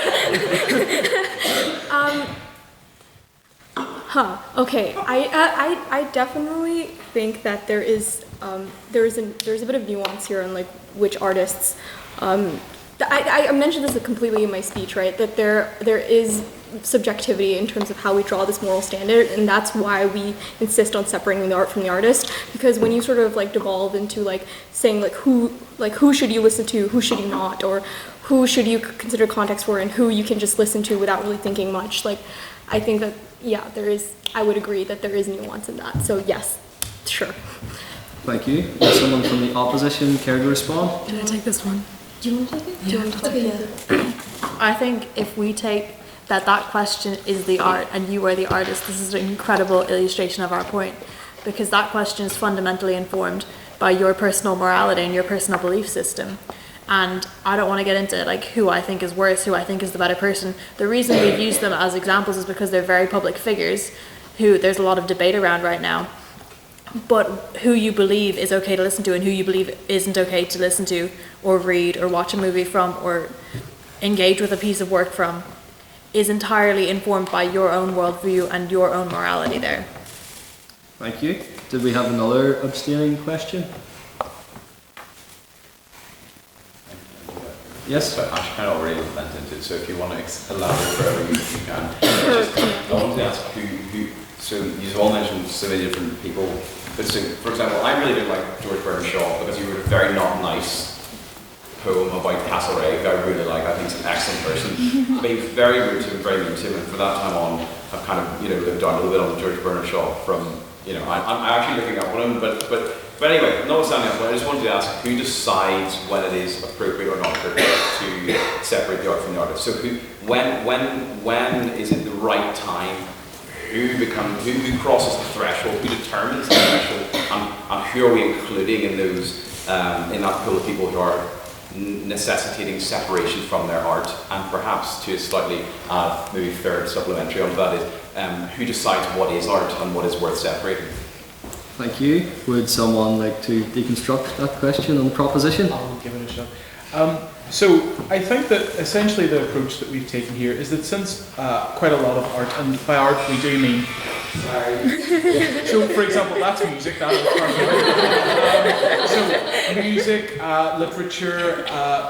Okay. I definitely think that there's a bit of nuance here on like which artists. I mentioned this completely in my speech, right? That there is subjectivity in terms of how we draw this moral standard, and that's why we insist on separating the art from the artist. Because when you sort of like devolve into like saying who should you listen to, who should you not, or who should you consider context for, and who you can just listen to without really thinking much, like I think that there is. I would agree that there is nuance in that. So yes, sure. Thank you. Would someone from the opposition care to respond? Can I take this one? Do you want to take it? Do you want to take it? I think if we take that question is the art and you are the artist, this is an incredible illustration of our point, because that question is fundamentally informed by your personal morality and your personal belief system. And I don't want to get into like who I think is worse, who I think is the better person. The reason we've used them as examples is because they're very public figures who there's a lot of debate around right now. But who you believe is okay to listen to and who you believe isn't okay to listen to or read or watch a movie from or engage with a piece of work from is entirely informed by your own worldview and your own morality there. Thank you. Did we have another abstaining question? Yes? But Ash kind of already went into it, so if you want to elaborate further, you can. I wanted to ask who, so you've all mentioned so many different people, but so, for example, I really didn't like George Bernard Shaw because he wrote a very not nice poem about Castlereagh, who I really like. I think he's an excellent person. But he was very rude to him, very mean to him, and for that time on, I've kind of, lived down a little bit on the George Bernard Shaw from, I'm actually looking up on him, but anyway, notwithstanding that, I just wanted to ask who decides when it is appropriate or not appropriate to separate the art from the artist. So when is it the right time? Who crosses the threshold? Who determines the threshold? And who are we including in those in that pool of people who are necessitating separation from their art? And perhaps to a slightly maybe third supplementary onto that is who decides what is art and what is worth separating? Thank you. Would someone like to deconstruct that question on the proposition? I'll give it a shot. So I think that essentially the approach that we've taken here is that since quite a lot of art, and by art we do mean, so for example, that's music, that is part of it. So music, literature,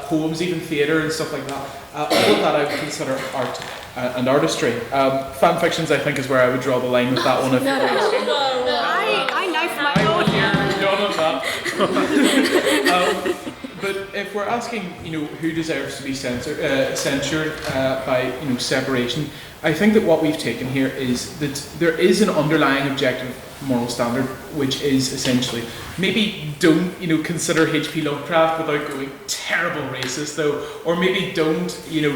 poems, even theatre and stuff like that, all of that I would consider art and artistry. Fan fictions, I think, is where I would draw the line with that one. I know from my own But if we're asking, who deserves to be censured by, separation, I think that what we've taken here is that there is an underlying objective moral standard, which is essentially maybe don't, consider H.P. Lovecraft without going terrible racist though, or maybe don't,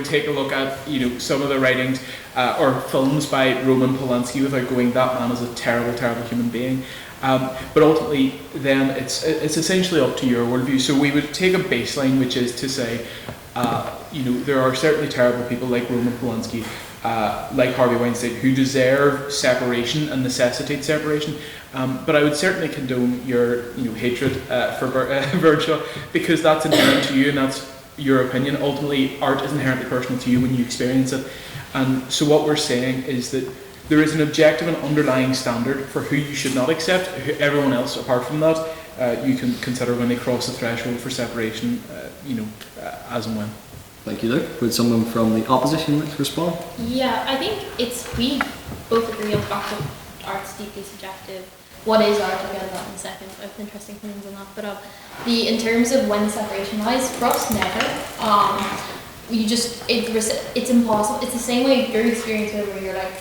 take a look at, some of the writings or films by Roman Polanski without going, that man is a terrible, terrible human being. But ultimately, then it's essentially up to your worldview. So we would take a baseline, which is to say, there are certainly terrible people like Roman Polanski, like Harvey Weinstein, who deserve separation and necessitate separation. But I would certainly condone your, hatred for Virgil, because that's inherent to you and that's your opinion. Ultimately, art is inherently personal to you when you experience it. And so what we're saying is that there is an objective and underlying standard for who you should not accept. Everyone else, apart from that, you can consider when they cross the threshold for separation, as and when. Thank you, Luke. Would someone from the opposition like to respond? Yeah, I think we both agree on the fact that art's deeply subjective. What is art? I'll get to that in a second. I have interesting opinions on that. But in terms of when the separation lies, for us, never. It's impossible. It's the same way your experience where you're like,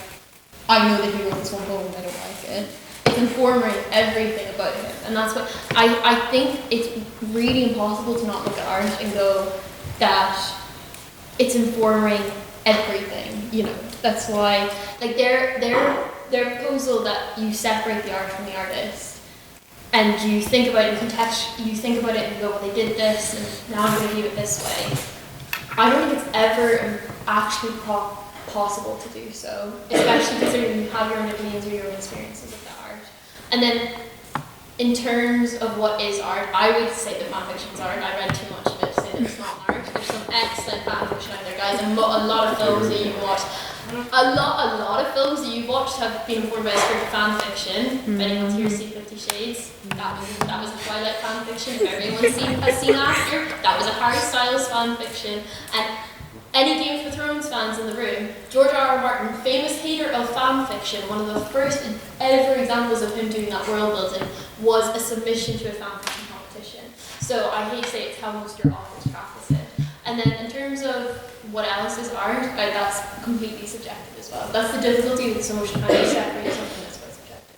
I know that he wrote this one poem and I don't like it. It's informing everything about him. And that's what I think it's really impossible to not look at art and go that it's informing everything, That's why, like, their proposal that you separate the art from the artist and you think about it in context, you think about it and you go, well, they did this and now I'm going to view it this way. I don't think it's ever actually possible to do so, especially considering you have your own opinions or your own experiences of the art. And then, in terms of what is art, I would say that fanfiction is art. I read too much of it to say that it's not art. There's some excellent fanfiction out there, guys, and a lot of films that you've watched. A lot of films that you've watched have been informed by a script fanfiction. If anyone's here seen 50 Shades, that was a Twilight fanfiction. If everyone's has seen After, that was a Harry Styles fanfiction. And any Game of Thrones fans in the room, George R.R. Martin, famous hater of fan fiction, one of the first ever examples of him doing that world building was a submission to a fan fiction competition. So I hate to say it's how most of your authors practice it. And then in terms of what else is art, that's completely subjective as well. That's the difficulty with so much how you separate something that's quite subjective.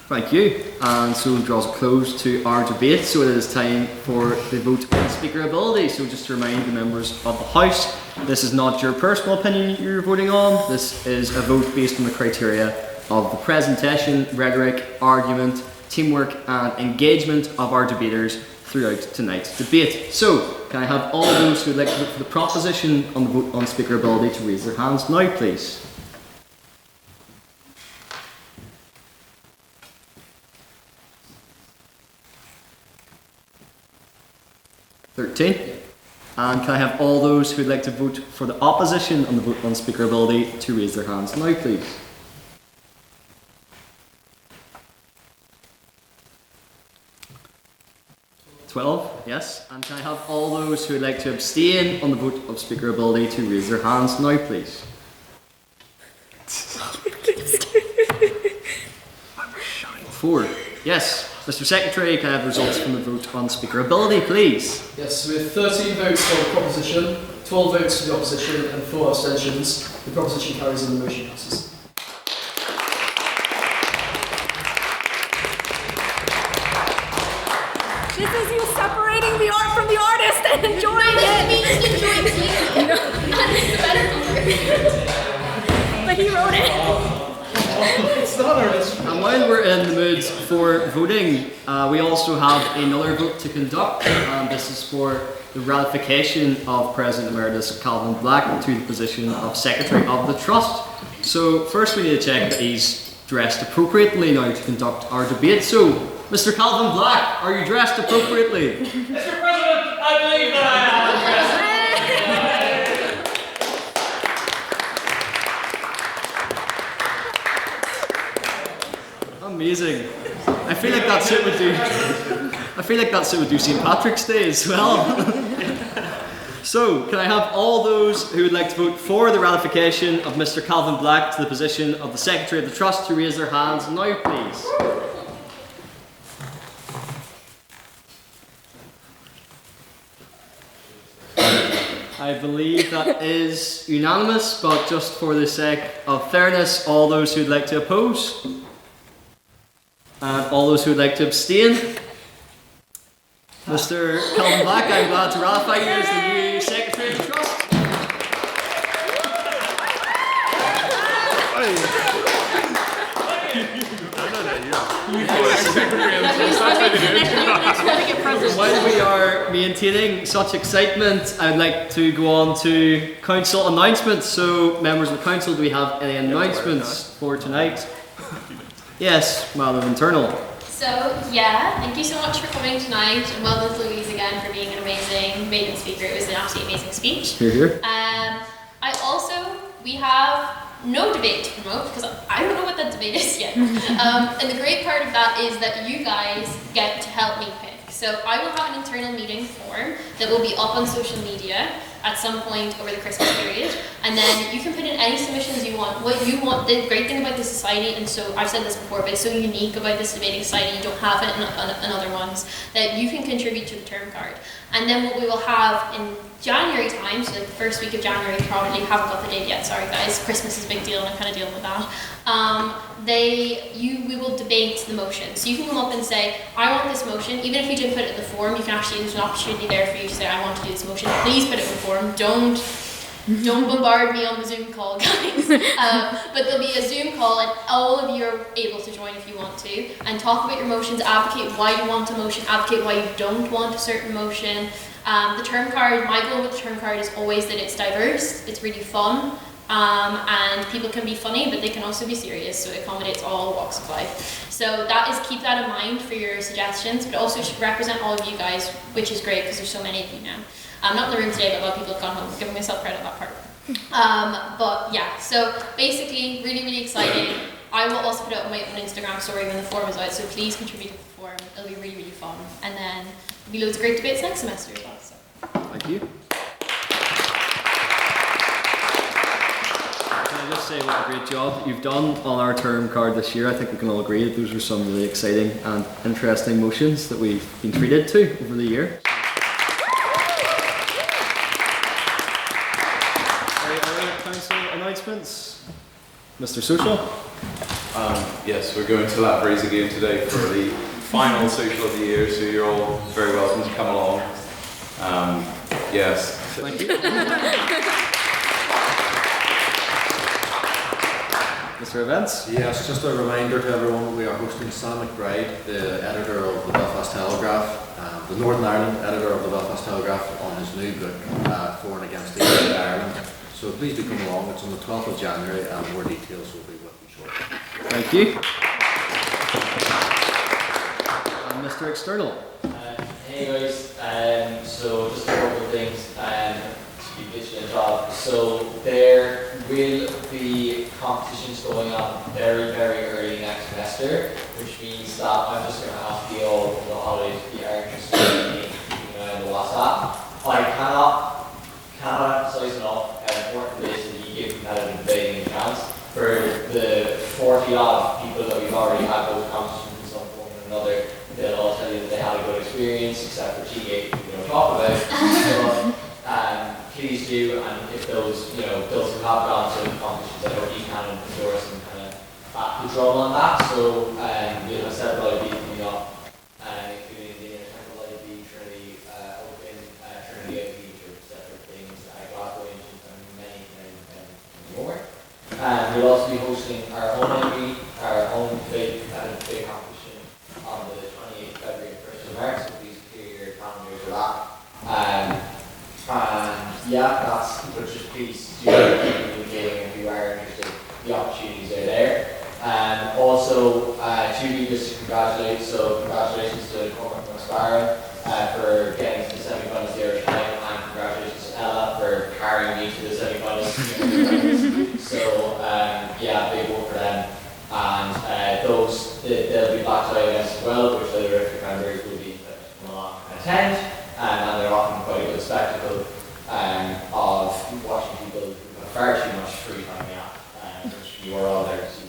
Thank you. And so it draws a close to our debate. So it is time for the vote on speaker ability. So just to remind the members of the House, this is not your personal opinion you're voting on. This is a vote based on the criteria of the presentation, rhetoric, argument, teamwork and engagement of our debaters throughout tonight's debate. So, can I have all those who would like to vote for the proposition on the vote on speaker ability to raise their hands now, please? $13. And can I have all those who'd like to vote for the opposition on the vote on speakerability to raise their hands now, please? $12, yes. And can I have all those who would like to abstain on the vote of speakerability to raise their hands now, please? 4, yes. Mr. Secretary, can I have results from the vote on speakerability, please? Yes, with 13 votes for the proposition, 12 votes for the opposition, and 4 abstentions, the proposition carries and the motion passes. This is you separating the art from the artist and enjoying it. But he wrote it. It's not artist. And while we're in the mood for voting, we also have another vote to conduct, and this is for the ratification of President Emeritus Calvin Black to the position of Secretary of the Trust. So first we need to check that he's dressed appropriately now to conduct our debate. So, Mr. Calvin Black, are you dressed appropriately? Mr. President, I believe that I am dressed. Amazing. I feel like that suit would do. I feel like that suit would do St. Patrick's Day as well. So, can I have all those who would like to vote for the ratification of Mr. Calvin Black to the position of the Secretary of the Trust to raise their hands now, please? I believe that is unanimous, but just for the sake of fairness, all those who would like to oppose? And all those who would like to abstain? Mr. Calvin Black, I'm glad to ratify you as the new Secretary of the Trust. While we are maintaining such excitement, I'd like to go on to council announcements. So, members of the council, do we have any announcements for tonight? Yes, Madam Internal. So, yeah, thank you so much for coming tonight, and well done to Louise again for being an amazing maiden speaker. It was an absolutely amazing speech. Hear, hear. We have no debate to promote, because I don't know what that debate is yet. And the great part of that is that you guys get to help me pick. So I will have an internal meeting form that will be up on social media at some point over the Christmas period, and then you can put in any submissions you want, what you want. The great thing about this society, and so I've said this before, but it's so unique about this debating society, you don't have it in other ones, that you can contribute to the term card. And then what we will have in January time, so like the first week of January, probably haven't got the date yet, sorry guys, Christmas is a big deal and I'm kind of dealing with that. We will debate the motion. So you can come up and say, I want this motion. Even if you didn't put it in the form, you can actually, there's an opportunity there for you to say, I want to do this motion. Please put it in the form. Don't bombard me on the Zoom call, guys. But there'll be a Zoom call and all of you are able to join if you want to and talk about your motions, advocate why you want a motion, advocate why you don't want a certain motion. The term card, my goal with the term card is always that it's diverse, it's really fun, and people can be funny, but they can also be serious, so it accommodates all walks of life. So keep that in mind for your suggestions, but also should represent all of you guys, which is great because there's so many of you now. I'm not in the room today, but a lot of people have gone home, giving myself credit on that part. But yeah, so basically, really, really exciting. I will also put it on my own Instagram story when the form is out, so please contribute to the form. It'll be really, really fun. And then there'll be loads of great debates next semester as well. So. Thank you. Can I just say what a great job that you've done on our term card this year. I think we can all agree that those were some really exciting and interesting motions that we've been treated to over the year. Announcements? Mr. Social? Yes, we're going to Ivory's again today for the final social of the year, so you're all very welcome to come along. Yes. Thank you. Mr. Events? Yes, just a reminder to everyone that we are hosting Sam McBride, the editor of the Belfast Telegraph, the Northern Ireland editor of the Belfast Telegraph, on his new book, For and Against the Ireland. So please do come along. It's on the 12th of January and more details will be with you shortly. Thank you. And Mr. External. Hey guys, so just a couple of things. job. So there will be competitions going on very, very early next semester, which means that I'm just going to ask you all over the holidays if you are interested in keeping an eye on the WhatsApp. I cannot emphasize enough how important it is that you give competitive debating a chance. For the 40 odd people that we've already had those competitions in some form or another, they'll all tell you that they had a good experience, except for G-Gate, we don't talk about. But please do, and if those, those who have gone to the competitions, I hope you can endorse and kind of back the drum on that. So we'll have several IBs coming up, including the Temple IB, Trinity Open, Trinity IB, separate things, Glasgow Ancient, and many more. We'll also be hosting our own IB, our own big competition on the 28th of February and 1st of March, so please clear your calendars for that. And yeah, that's, but just please do keep communicating if you are interested. The opportunities are there. Also, two leaders to congratulate, so congratulations to Cormac and Aspiring for getting to the semi-finals the Irish time, and congratulations to Ella for carrying me to the semi-finals. So yeah, big one for them. And they'll be back to events as well, which the terrific members will be come along and attend. And they're often quite a good spectacle of watching people who have far too much free time, which you are all there to see.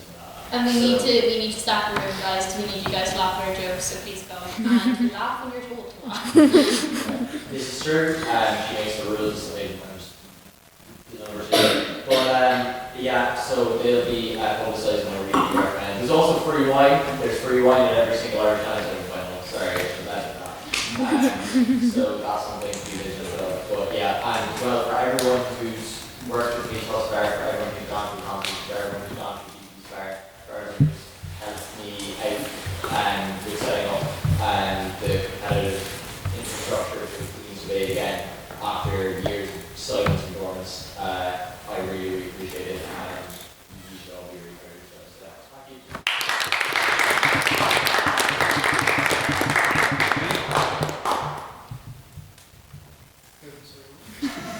And we need to staff the room, guys. We need you guys to laugh at our jokes, so please go and laugh when you're told to laugh. This is true. She makes the rules. But yeah, so they'll be publicised and I really recommend. There's also free wine. There's free wine at every single Irish Times final. Sorry, I should mention that. So that's something to be vigilant of. But yeah, and as well for everyone who's worked with me thus far, for everyone who's gone through conference, for everyone who's gone through DP Spar, for everyone who's helped me out with setting up the competitive infrastructure for Queen's Debate again after years of silence and dormance. I really, really appreciate it, and you should all be really proud of yourselves. So thank you.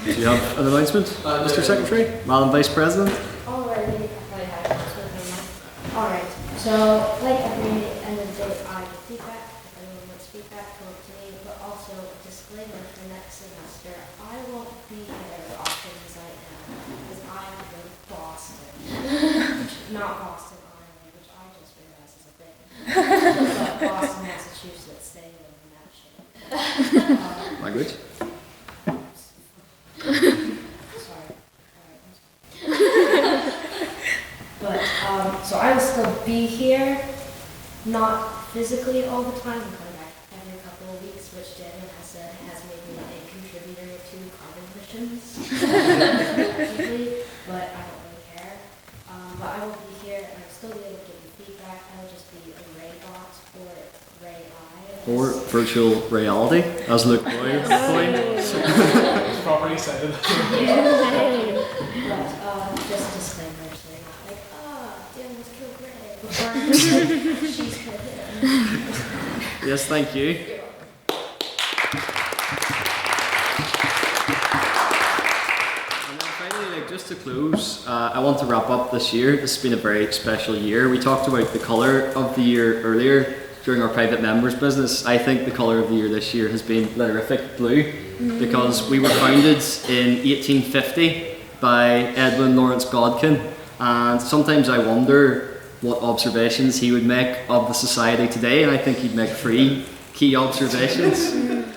Do you have an announcement, Mr. Secretary? Madam Vice President? Alright, so like every end of the day, I get feedback. If anyone wants feedback, come up to me. But also, disclaimer for next semester, I won't be there often as I am, because I have to go to Boston. Not Boston, Ireland, which I just realized is a thing. But Boston, Massachusetts, stay away from that shit. Language? But, so I will still be here, not physically all the time. I'm coming back every couple of weeks, which Daniel has said has made me a contributor to carbon emissions. But I don't really care. But I will be here, and I'll still be able to give you feedback. I will just be a Ray bot or Ray Eye. Or virtual reality, as Luke Coyle coined. It's properly said. But just a disclaimer, so you're not like, Dan was killed Ray before she's killed him. Yes, thank you. And then finally, just to close, I want to wrap up this year. This has been a very special year. We talked about the colour of the year earlier during our private members business. I think the colour of the year this year has been letterific blue, because we were founded in 1850 by Edwin Lawrence Godkin, and sometimes I wonder what observations he would make of the society today, and I think he'd make 3 key observations.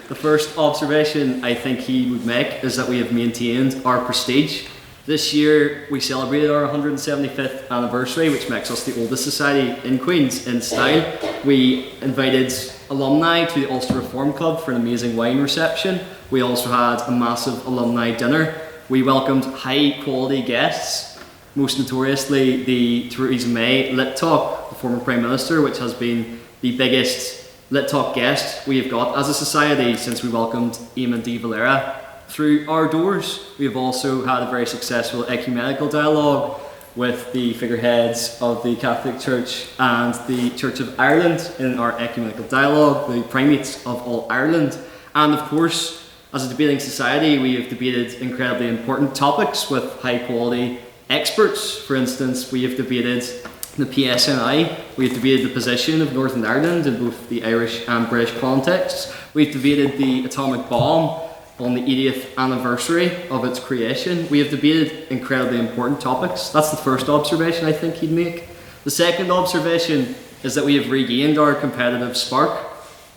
The first observation I think he would make is that we have maintained our prestige. This year we celebrated our 175th anniversary, which makes us the oldest society in Queens in style. We invited alumni to the Ulster Reform Club for an amazing wine reception. We also had a massive alumni dinner. We welcomed high quality guests, most notoriously the Theresa May Lit Talk, the former Prime Minister, which has been the biggest Lit Talk guest we have got as a society since we welcomed Eamon de Valera through our doors. We have also had a very successful ecumenical dialogue with the figureheads of the Catholic Church and the Church of Ireland in our ecumenical dialogue, the primates of all Ireland. And of course, As a debating society, we have debated incredibly important topics with high quality experts. For instance, we have debated the PSNI, we have debated the position of Northern Ireland in both the Irish and British contexts. We've debated the atomic bomb on the 80th anniversary of its creation. We have debated incredibly important topics. That's the first observation I think he'd make. The second observation is that we have regained our competitive spark.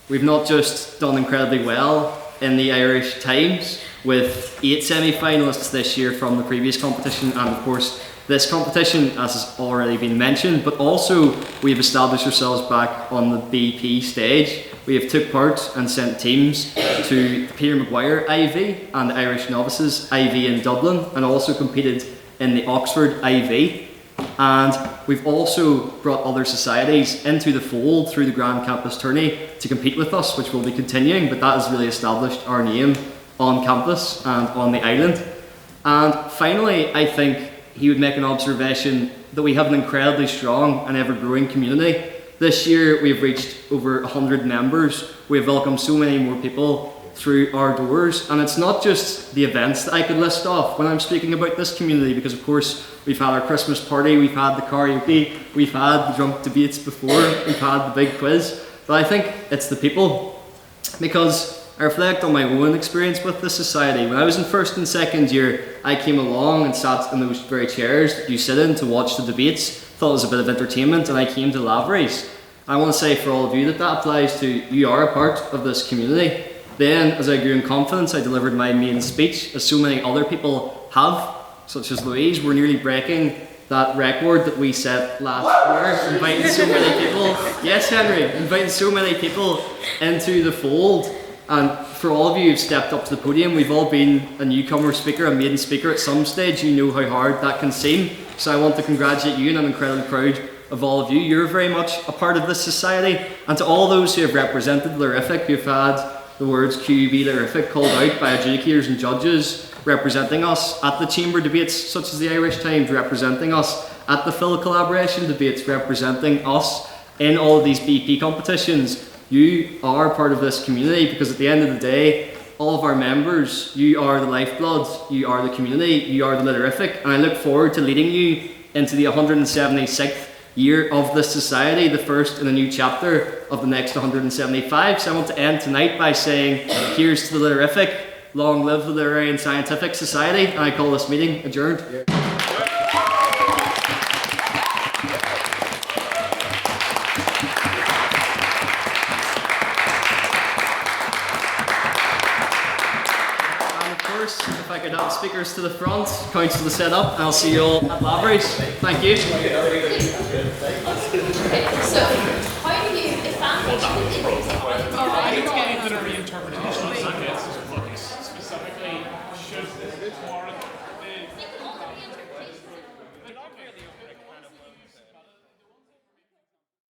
We've not just done incredibly well in the Irish Times with 8 semi-finalists this year from the previous competition and of course this competition, as has already been mentioned, but also we've established ourselves back on the BP stage. We have took part and sent teams to the Peter Maguire IV and the Irish Novices IV in Dublin, and also competed in the Oxford IV. And we've also brought other societies into the fold through the Grand Campus Tourney to compete with us, which will be continuing, but that has really established our name on campus and on the island. And finally, I think he would make an observation that we have an incredibly strong and ever-growing community. This year we've reached over 100 members. We have welcomed so many more people through our doors, and it's not just the events that I could list off when I'm speaking about this community, because of course we've had our Christmas party, we've had the karaoke, we've had the drunk debates before, we've had the big quiz, but I think it's the people, because I reflect on my own experience with this society. When I was in first and second year, I came along and sat in those very chairs that you sit in to watch the debates, thought it was a bit of entertainment, and I came to Lavery's. I want to say for all of you that that applies to, you are a part of this community. Then, as I grew in confidence, I delivered my main speech, as so many other people have, such as Louise. We're nearly breaking that record that we set last year, inviting so many people, yes Henry, inviting so many people into the fold. And for all of you who've stepped up to the podium, we've all been a newcomer speaker, a maiden speaker at some stage. You know how hard that can seem. So I want to congratulate you, and I'm incredibly proud of all of you. You're very much a part of this society. And to all those who have represented Lerific, who've had the words QUB Lerific called out by adjudicators and judges, representing us at the chamber debates such as the Irish Times, representing us at the Phil collaboration debates, representing us in all of these BP competitions. You are part of this community, because at the end of the day, all of our members, you are the lifeblood, you are the community, you are the Lerific, and I look forward to leading you into the 176th year of this society, the first in a new chapter of the next 175. So I want to end tonight by saying, here's to the Lerific, long live the Literary and Scientific Society, and I call this meeting adjourned. If I could have speakers to the front, council to set up, and I'll see you all at Lavery's. Thank you. So, how do you define it? I think it's getting a bit of reinterpretation.